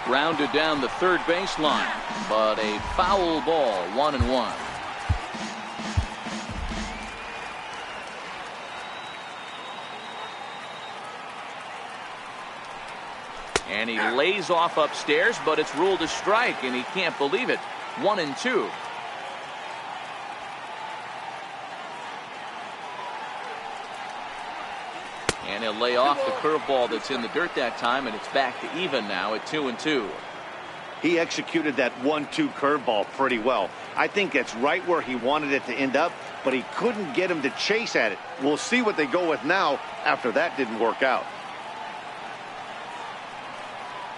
Rounded down the third baseline, but a foul ball, 1-1. And he lays off upstairs, but it's ruled a strike, and he can't believe it. 1-2. And he'll lay off the curveball that's in the dirt that time, and it's back to even now at 2-2. He executed that 1-2 curveball pretty well. I think that's right where he wanted it to end up, but he couldn't get him to chase at it. We'll see what they go with now after that didn't work out.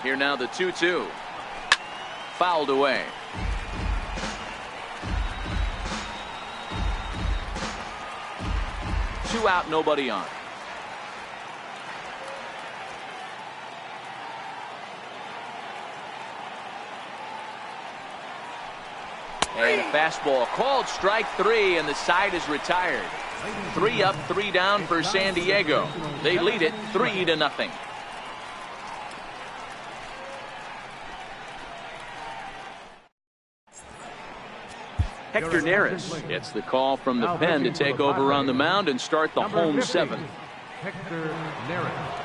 Here now the 2-2. Fouled away. Two out, nobody on. And a fastball called strike 3, and the side is retired. 3 up, 3 down for San Diego. They lead it 3-0. Hector Neris gets the call from the pen to take over on the mound and start the home 7th. Hector Neris.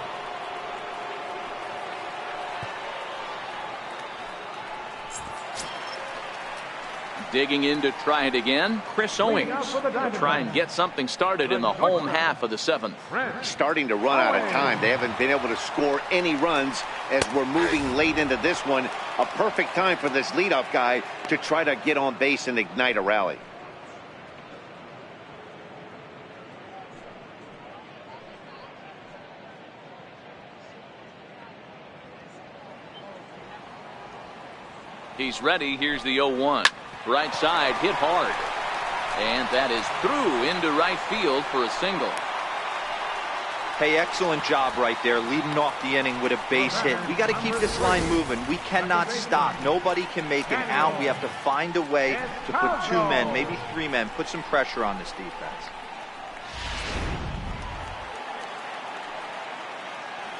Digging in to try it again, Chris Owings will try and get something started in the home half of the 7th. Starting to run out of time. They haven't been able to score any runs as we're moving late into this one. A perfect time for this leadoff guy to try to get on base and ignite a rally. He's ready. Here's the 0-1. Right side, hit hard. And that is through into right field for a single. Hey, excellent job right there, leading off the inning with a base hit. We got to keep this line moving. We cannot stop. Nobody can make an out. We have to find a way to put 2 men, maybe 3 men, put some pressure on this defense.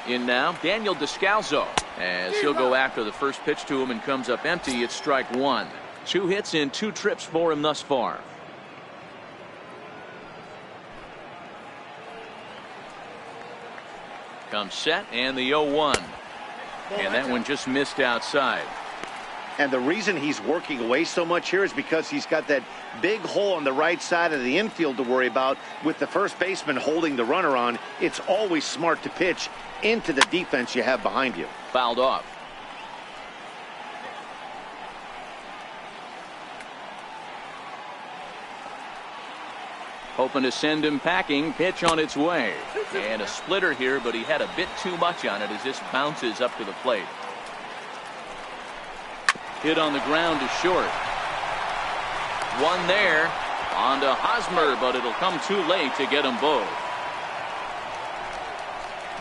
In now, Daniel Descalzo, as he'll go after the first pitch to him and comes up empty. It's strike 1. 2 hits in 2 trips for him thus far. Comes set, and the 0-1. And that one just missed outside. And the reason he's working away so much here is because he's got that big hole on the right side of the infield to worry about. With the first baseman holding the runner on, it's always smart to pitch into the defense you have behind you. Fouled off. Hoping to send him packing. Pitch on its way. And a splitter here, but he had a bit too much on it as this bounces up to the plate. Hit on the ground to short. One there. On to Hosmer, but it'll come too late to get them both.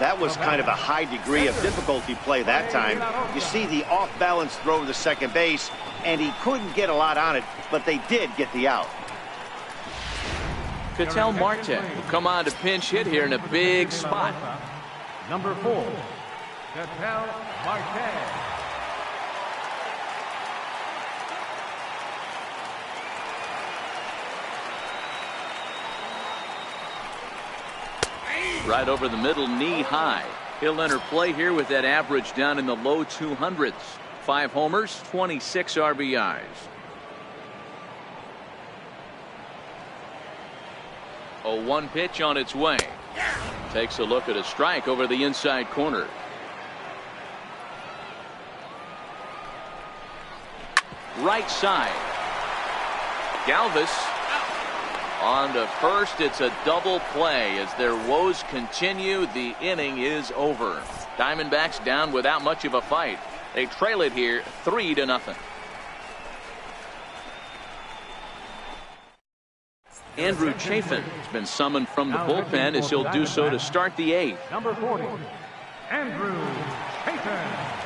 That was kind of a high degree of difficulty play that time. You see the off-balance throw to second base, and he couldn't get a lot on it, but they did get the out. Ketel Marte will come on to pinch hit here in a big spot. Number 4, Ketel Marte. Right over the middle, knee high. He'll enter play here with that average down in the low 200s. 5 homers, 26 RBIs. 0-1 pitch on its way. Takes a look at a strike over the inside corner. Right side. Galvis on to first. It's a double play as their woes continue. The inning is over. Diamondbacks down without much of a fight. They trail it here 3-0. Andrew Chafin has been summoned from the bullpen as he'll do so to start the 8th. Number 40, Andrew Chafin.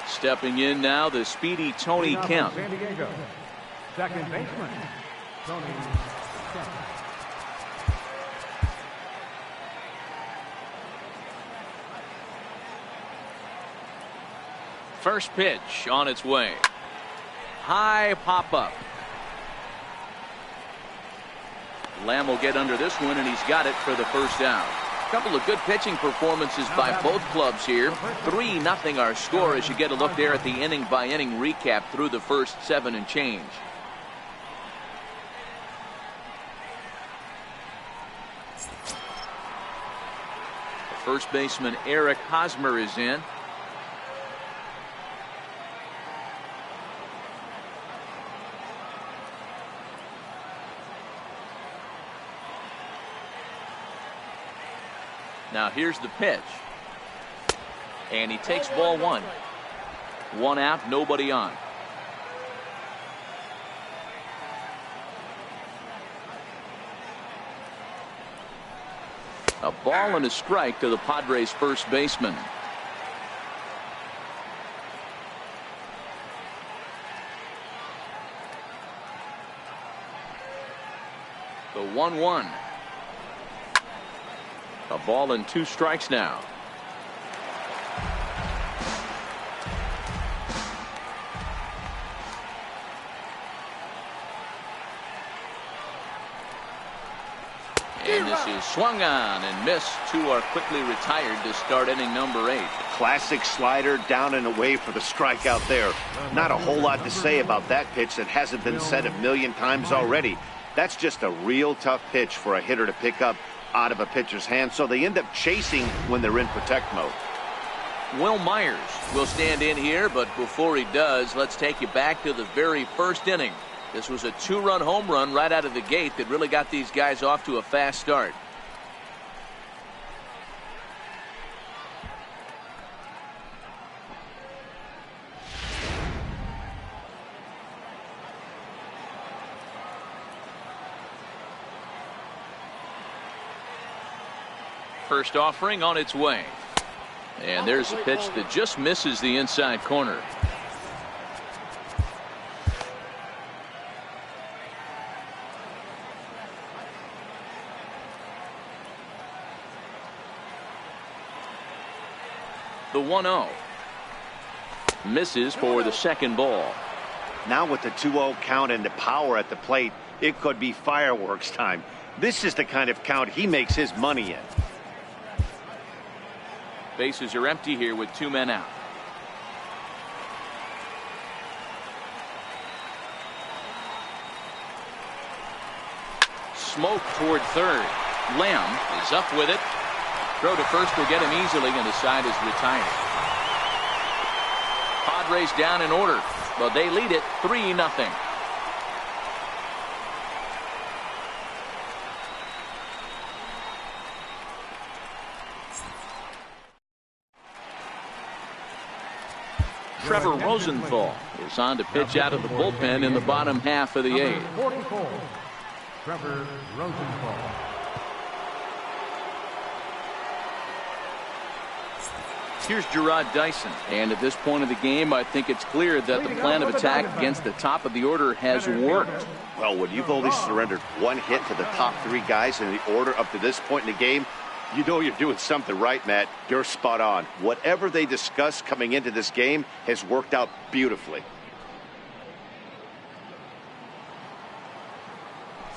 Stepping in now, the speedy Tony Kemp. San Diego, second baseman, Tony Kemp. First pitch on its way. High pop up. Lamb will get under this one, and he's got it for the first out. A couple of good pitching performances by both clubs here. 3-0 our score as you get a look there at the inning by inning recap through the first 7 and change. The first baseman Eric Hosmer is in. Now here's the pitch. And he takes ball 1. 1 out, nobody on. A ball and a strike to the Padres first baseman. The 1-1. A ball and 2 strikes now. And this is swung on and missed. 2 are quickly retired to start inning number 8. Classic slider down and away for the strikeout there. Not a whole lot to say about that pitch that hasn't been said a million times already. That's just a real tough pitch for a hitter to pick up out of a pitcher's hand, so they end up chasing when they're in protect mode. Will Myers will stand in here, but before he does, let's take you back to the very first inning. This was a 2-run home run right out of the gate that really got these guys off to a fast start. First offering on its way. And there's a pitch that just misses the inside corner. The 1-0. Misses for the second ball. Now with the 2-0 count and the power at the plate, it could be fireworks time. This is the kind of count he makes his money in. Bases are empty here with 2 men out. Smoke toward third. Lamb is up with it. Throw to first will get him easily, and the side is retired. Padres down in order, but they lead it 3-0. Trevor Rosenthal is on to pitch out of the bullpen in the bottom half of the 8th. 44, Trevor Rosenthal. Here's Gerard Dyson, and at this point of the game, I think it's clear that the plan of attack against the top of the order has worked. Well, when you've only surrendered 1 hit to the top 3 guys in the order up to this point in the game, you know you're doing something right, Matt. You're spot on. Whatever they discussed coming into this game has worked out beautifully.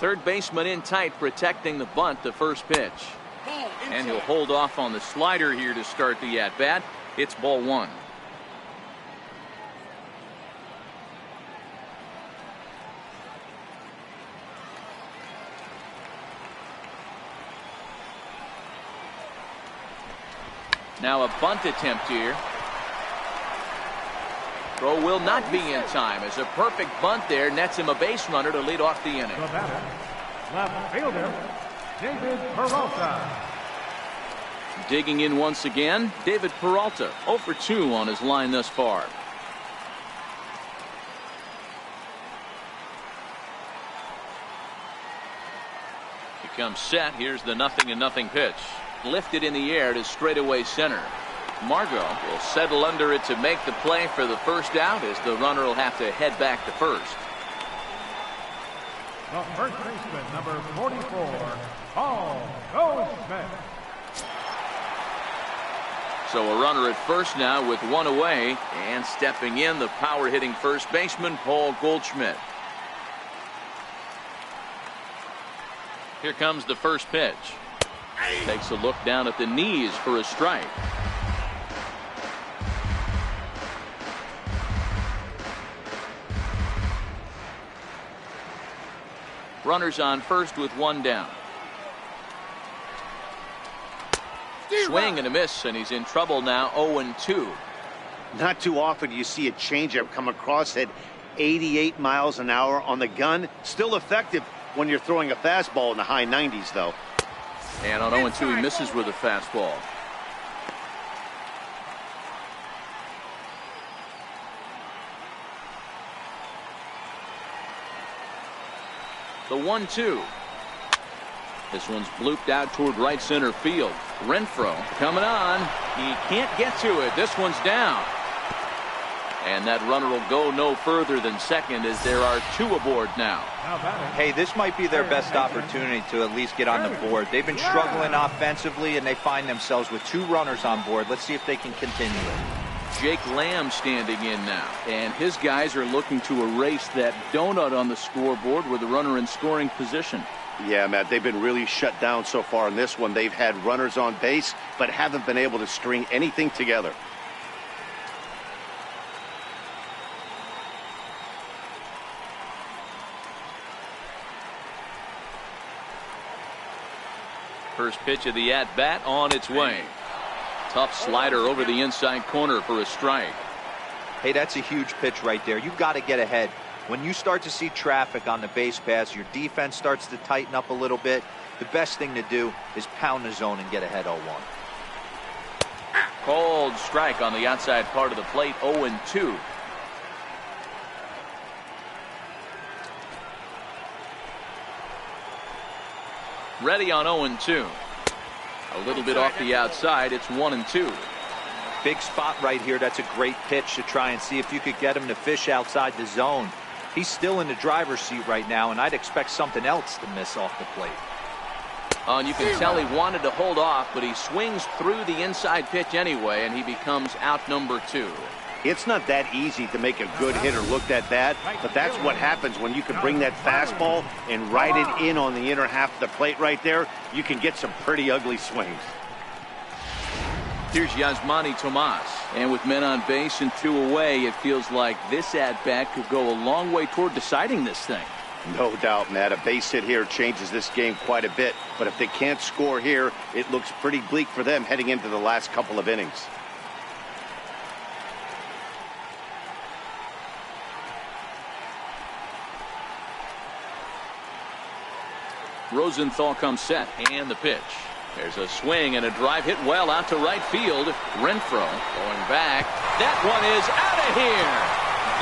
third baseman in tight, protecting the bunt, the first pitch. And he'll hold off on the slider here to start the at-bat. It's ball one. Now a bunt attempt here. Throw will not be in time as a perfect bunt there nets him a base runner to lead off the inning. The batter, left fielder, David Peralta. Digging in once again, David Peralta, 0 for 2 on his line thus far. He comes set. Here's the 0-0 pitch. Lifted in the air to straightaway center. Margot will settle under it to make the play for the first out as the runner will have to head back to first. The first baseman, number 44, Paul Goldschmidt. So a runner at first now with one away, and stepping in, the power hitting first baseman Paul Goldschmidt. Here comes the first pitch. Takes a look down at the knees for a strike. Runners on first with one down. Swing and a miss, and he's in trouble now. 0-2. Not too often you see a changeup come across at 88 miles an hour on the gun. Still effective when you're throwing a fastball in the high 90s, though. And on 0-2, he misses with a fastball. The 1-2. This one's blooped out toward right center field. Renfroe coming on. He can't get to it. This one's down. And that runner will go no further than second as there are two aboard now. Hey, this might be their best opportunity to at least get on the board. They've been struggling offensively, and they find themselves with two runners on board. Let's see if they can continue it. Jake Lamb standing in now, and his guys are looking to erase that donut on the scoreboard with the runner in scoring position. Yeah, Matt, they've been really shut down so far in this one. They've had runners on base, but haven't been able to string anything together. First pitch of the at-bat on its way. Tough slider over the inside corner for a strike. Hey, that's a huge pitch right there. You've got to get ahead. When you start to see traffic on the base pass, your defense starts to tighten up a little bit. The best thing to do is pound the zone and get ahead 0-1. Called strike on the outside part of the plate. 0-2. Ready on 0-2. A little bit off the outside. It's 1-2. Big spot right here. That's a great pitch to try and see if you could get him to fish outside the zone. He's still in the driver's seat right now, and I'd expect something else to miss off the plate. And you can tell he wanted to hold off, but he swings through the inside pitch anyway, and he becomes out number 2. It's not that easy to make a good hitter look that bad, but that's what happens when you can bring that fastball and ride it in on the inner half of the plate right there. You can get some pretty ugly swings. Here's Yasmani Tomas, and with men on base and 2 away, it feels like this at-bat could go a long way toward deciding this thing. No doubt, Matt. A base hit here changes this game quite a bit, but if they can't score here, it looks pretty bleak for them heading into the last couple of innings. Rosenthal comes set, and the pitch. There's a swing and a drive hit well out to right field. Renfroe going back. That one is out of here.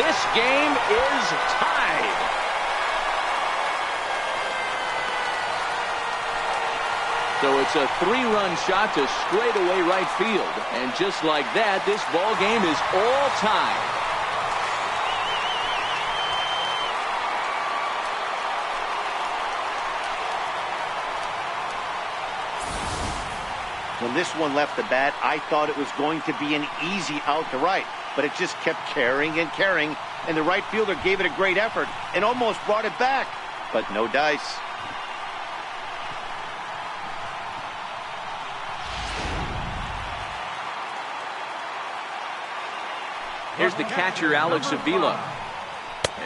This game is tied. So it's a 3-run shot to straightaway right field. And just like that, this ball game is all tied. When this one left the bat, I thought it was going to be an easy out to right, but it just kept carrying and carrying, and the right fielder gave it a great effort and almost brought it back, but no dice. Here's the catcher, Alex Avila.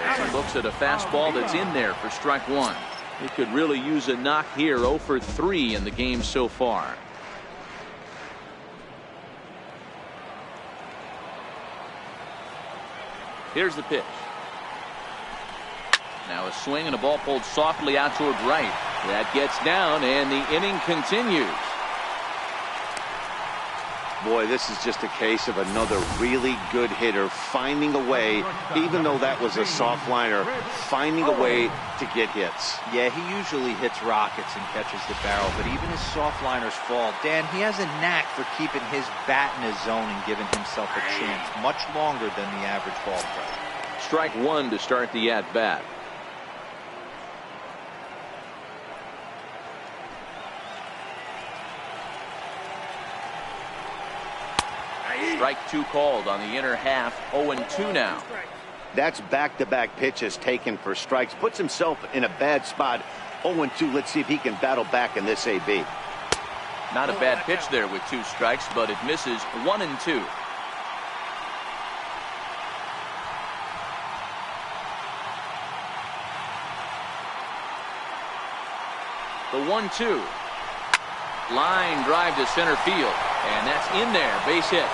As he looks at a fastball that's in there for strike one. He could really use a knock here. 0 for 3 in the game so far. Here's the pitch. Now a swing and a ball pulled softly out toward right. That gets down and the inning continues. Boy, this is just a case of another really good hitter finding a way, even though that was a soft liner, finding a way to get hits. Yeah, he usually hits rockets and catches the barrel, but even his soft liners fall. Dan, he has a knack for keeping his bat in his zone and giving himself a chance much longer than the average ball player. Strike one to start the at-bat. Strike two called on the inner half. 0-2 now. That's back-to-back pitches taken for strikes. Puts himself in a bad spot. 0-2. Let's see if he can battle back in this AB. Not a bad pitch there with 2 strikes, but it misses. 1-2. The 1-2. Line drive to center field. And that's in there. Base hit.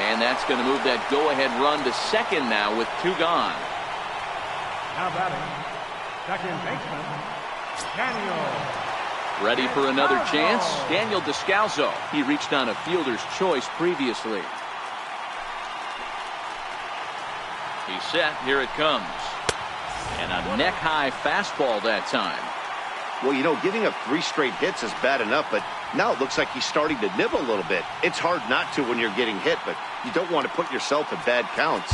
And that's going to move that go-ahead run to second now with 2 gone. Now batting, second baseman, Daniel. Ready for another chance? Daniel Descalso. He reached on a fielder's choice previously. He's set. Here it comes. And a neck-high fastball that time. Well, you know, giving up 3 straight hits is bad enough, but now it looks like he's starting to nibble a little bit. It's hard not to when you're getting hit, but you don't want to put yourself in bad counts.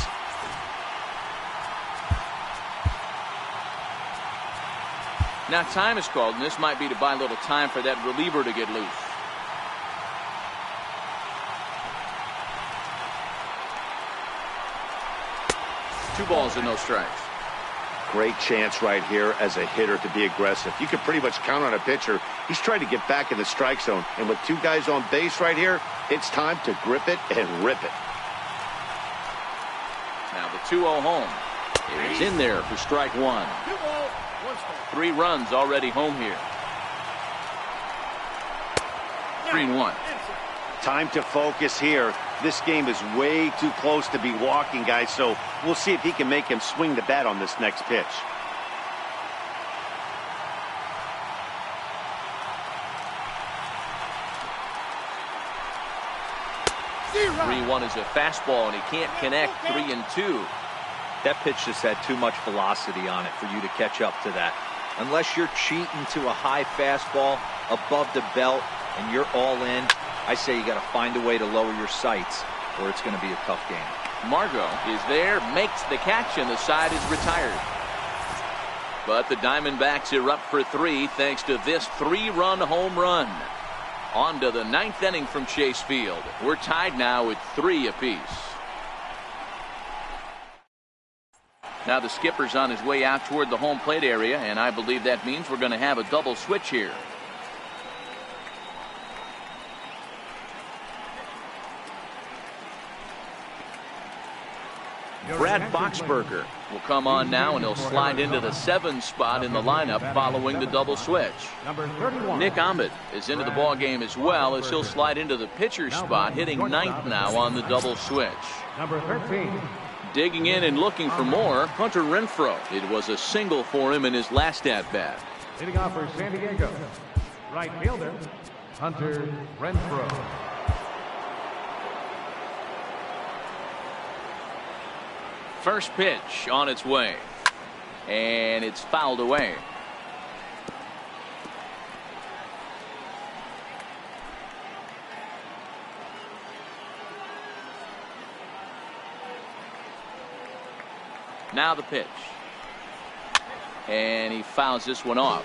Now time is called, and this might be to buy a little time for that reliever to get loose. Two balls and no strikes. Great chance right here as a hitter to be aggressive. You can pretty much count on a pitcher. He's trying to get back in the strike zone. And with 2 guys on base right here, it's time to grip it and rip it. Now the 2-0 home. It is in there for strike one. 3 runs already home here. 3-1. Time to focus here. This game is way too close to be walking, guys, so we'll see if he can make him swing the bat on this next pitch. One is a fastball, and he can't connect. 3-2. That pitch just had too much velocity on it for you to catch up to that. Unless you're cheating to a high fastball above the belt and you're all in, I say you got to find a way to lower your sights or it's going to be a tough game. Margot is there, makes the catch, and the side is retired. But the Diamondbacks are up for 3 thanks to this 3-run home run. On to the 9th inning from Chase Field. We're tied now at 3 apiece. Now the skipper's on his way out toward the home plate area, and I believe that means we're going to have a double switch here. Brad Boxberger will come on now, and he'll slide into the 7 spot in the lineup following the double switch. Nick Ahmed is into the ball game as well, as he'll slide into the pitcher spot, hitting 9th now on the double switch. Number 13. Digging in and looking for more, Hunter Renfroe. It was a single for him in his last at-bat. Hitting off for San Diego, right fielder, Hunter Renfroe. First pitch on its way, and it's fouled away. Now the pitch, and he fouls this one off.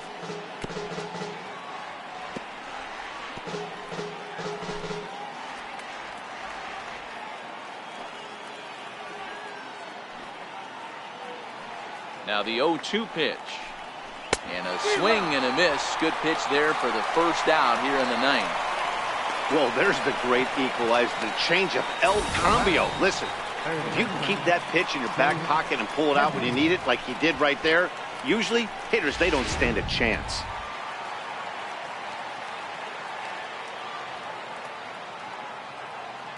Now the 0-2 pitch, and a swing and a miss. Good pitch there for the first out here in the 9th. Well, there's the great equalizer, the change of El Cambio. Listen, if you can keep that pitch in your back pocket and pull it out when you need it, like he did right there, usually hitters, they don't stand a chance.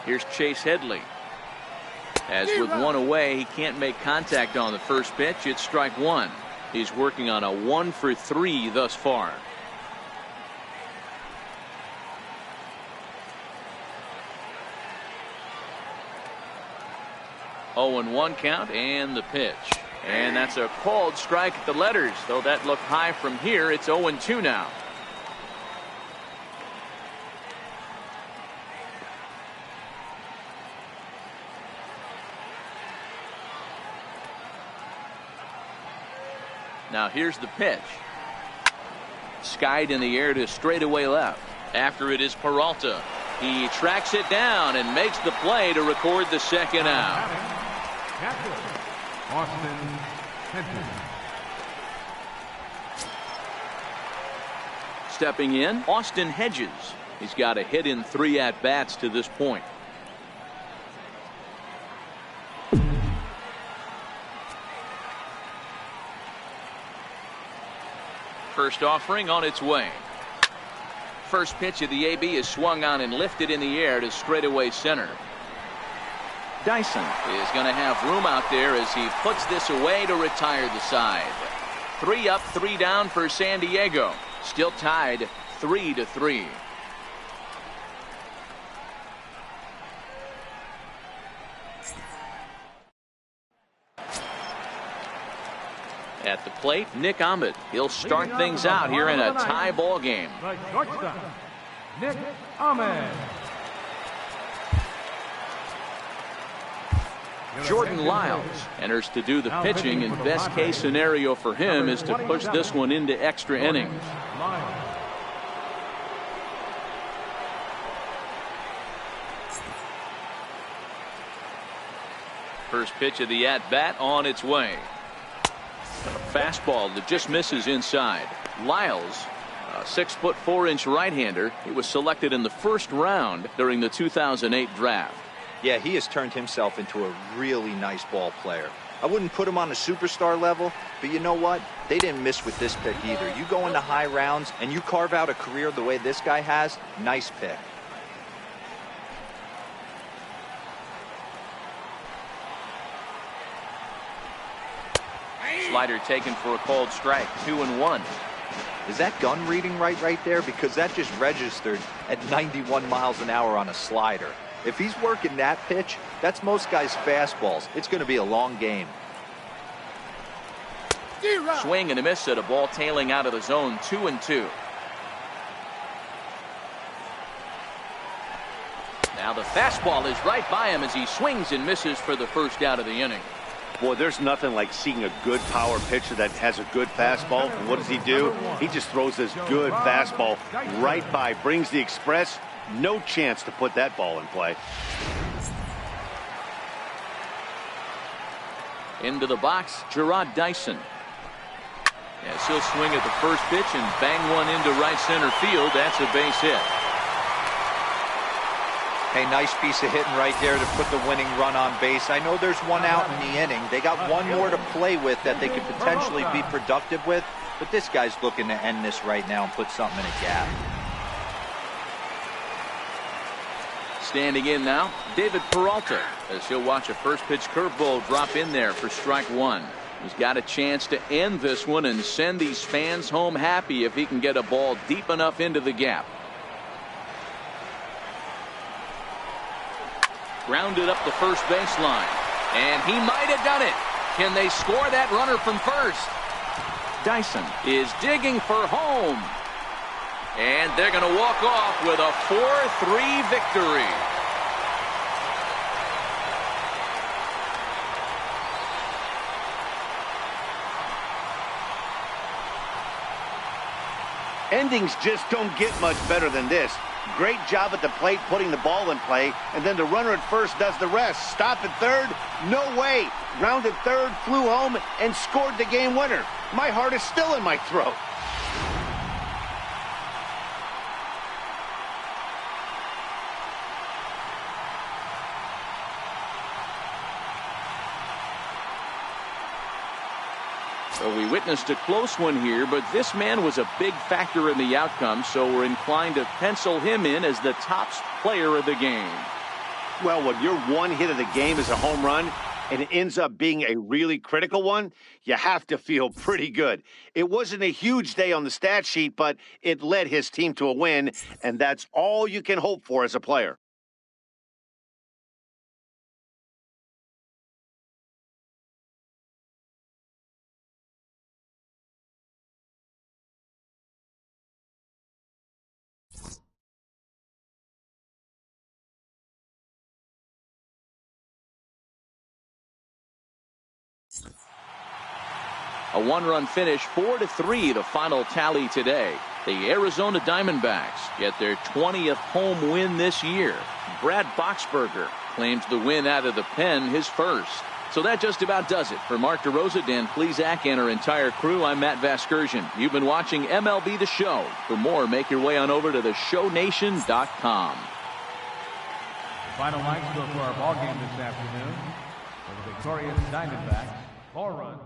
Here's Chase Headley. As with one away, he can't make contact on the first pitch. It's strike one. He's working on a 1-for-3 thus far. Oh, and 1 count, and the pitch. And that's a called strike at the letters. Though that looked high from here, it's 0-2 now. Now here's the pitch. Skied in the air to straightaway left. After it is Peralta. He tracks it down and makes the play to record the second out. Captain Austin Hedges. Stepping in, Austin Hedges. He's got a hit in 3 at-bats to this point. First offering on its way. First pitch of the AB is swung on and lifted in the air to straightaway center. Dyson is going to have room out there as he puts this away to retire the side. 3 up, 3 down for San Diego. Still tied 3-3. At the plate, Nick Ahmed. He'll start things out here in a tie ball game. The shortstop, Nick Ahmed. Jordan Lyles enters to do the pitching, and best case scenario for him is to push this one into extra innings. First pitch of the at-bat on its way. A fastball that just misses inside. Lyles, a 6'4" right-hander. He was selected in the first round during the 2008 draft. Yeah, he has turned himself into a really nice ball player. I wouldn't put him on a superstar level, but you know what? They didn't miss with this pick either. You go into high rounds and you carve out a career the way this guy has, nice pick. Slider taken for a called strike. 2-1. Is that gun reading right there? Because that just registered at 91 miles an hour on a slider. If he's working that pitch, that's most guys' fastballs. It's going to be a long game. Swing and a miss at a ball tailing out of the zone. 2-2. Now the fastball is right by him as he swings and misses for the first out of the inning. Boy, there's nothing like seeing a good power pitcher that has a good fastball. And what does he do? He just throws this good fastball right by, brings the express. No chance to put that ball in play. Into the box, Gerard Dyson. Yes, he'll swing at the first pitch and bang one into right center field. That's a base hit. Hey, nice piece of hitting right there to put the winning run on base. I know there's one out in the inning. They got one more to play with that they could potentially be productive with, but this guy's looking to end this right now and put something in a gap. Standing in now, David Peralta, as he'll watch a first pitch curveball drop in there for strike one. He's got a chance to end this one and send these fans home happy if he can get a ball deep enough into the gap. Grounded up the first baseline, and he might have done it. Can they score that runner from first? Dyson is digging for home, and they're going to walk off with a 4-3 victory. Endings just don't get much better than this. Great job at the plate putting the ball in play, and then the runner at first does the rest. Stop at third? No way. Rounded third, flew home, and scored the game winner. My heart is still in my throat. Well, we witnessed a close one here, but this man was a big factor in the outcome, so we're inclined to pencil him in as the top player of the game. Well, when your one hit of the game is a home run and it ends up being a really critical one, you have to feel pretty good. It wasn't a huge day on the stat sheet, but it led his team to a win, and that's all you can hope for as a player. A one-run finish, 4-3, the final tally today. The Arizona Diamondbacks get their 20th home win this year. Brad Boxberger claims the win out of the pen, his first. So that just about does it. For Mark DeRosa, Dan Plesac, and our entire crew, I'm Matt Vasgersian. You've been watching MLB The Show. For more, make your way on over to theshownation.com. Final line score for our ball game this afternoon. For the victorious Diamondbacks, 4 runs.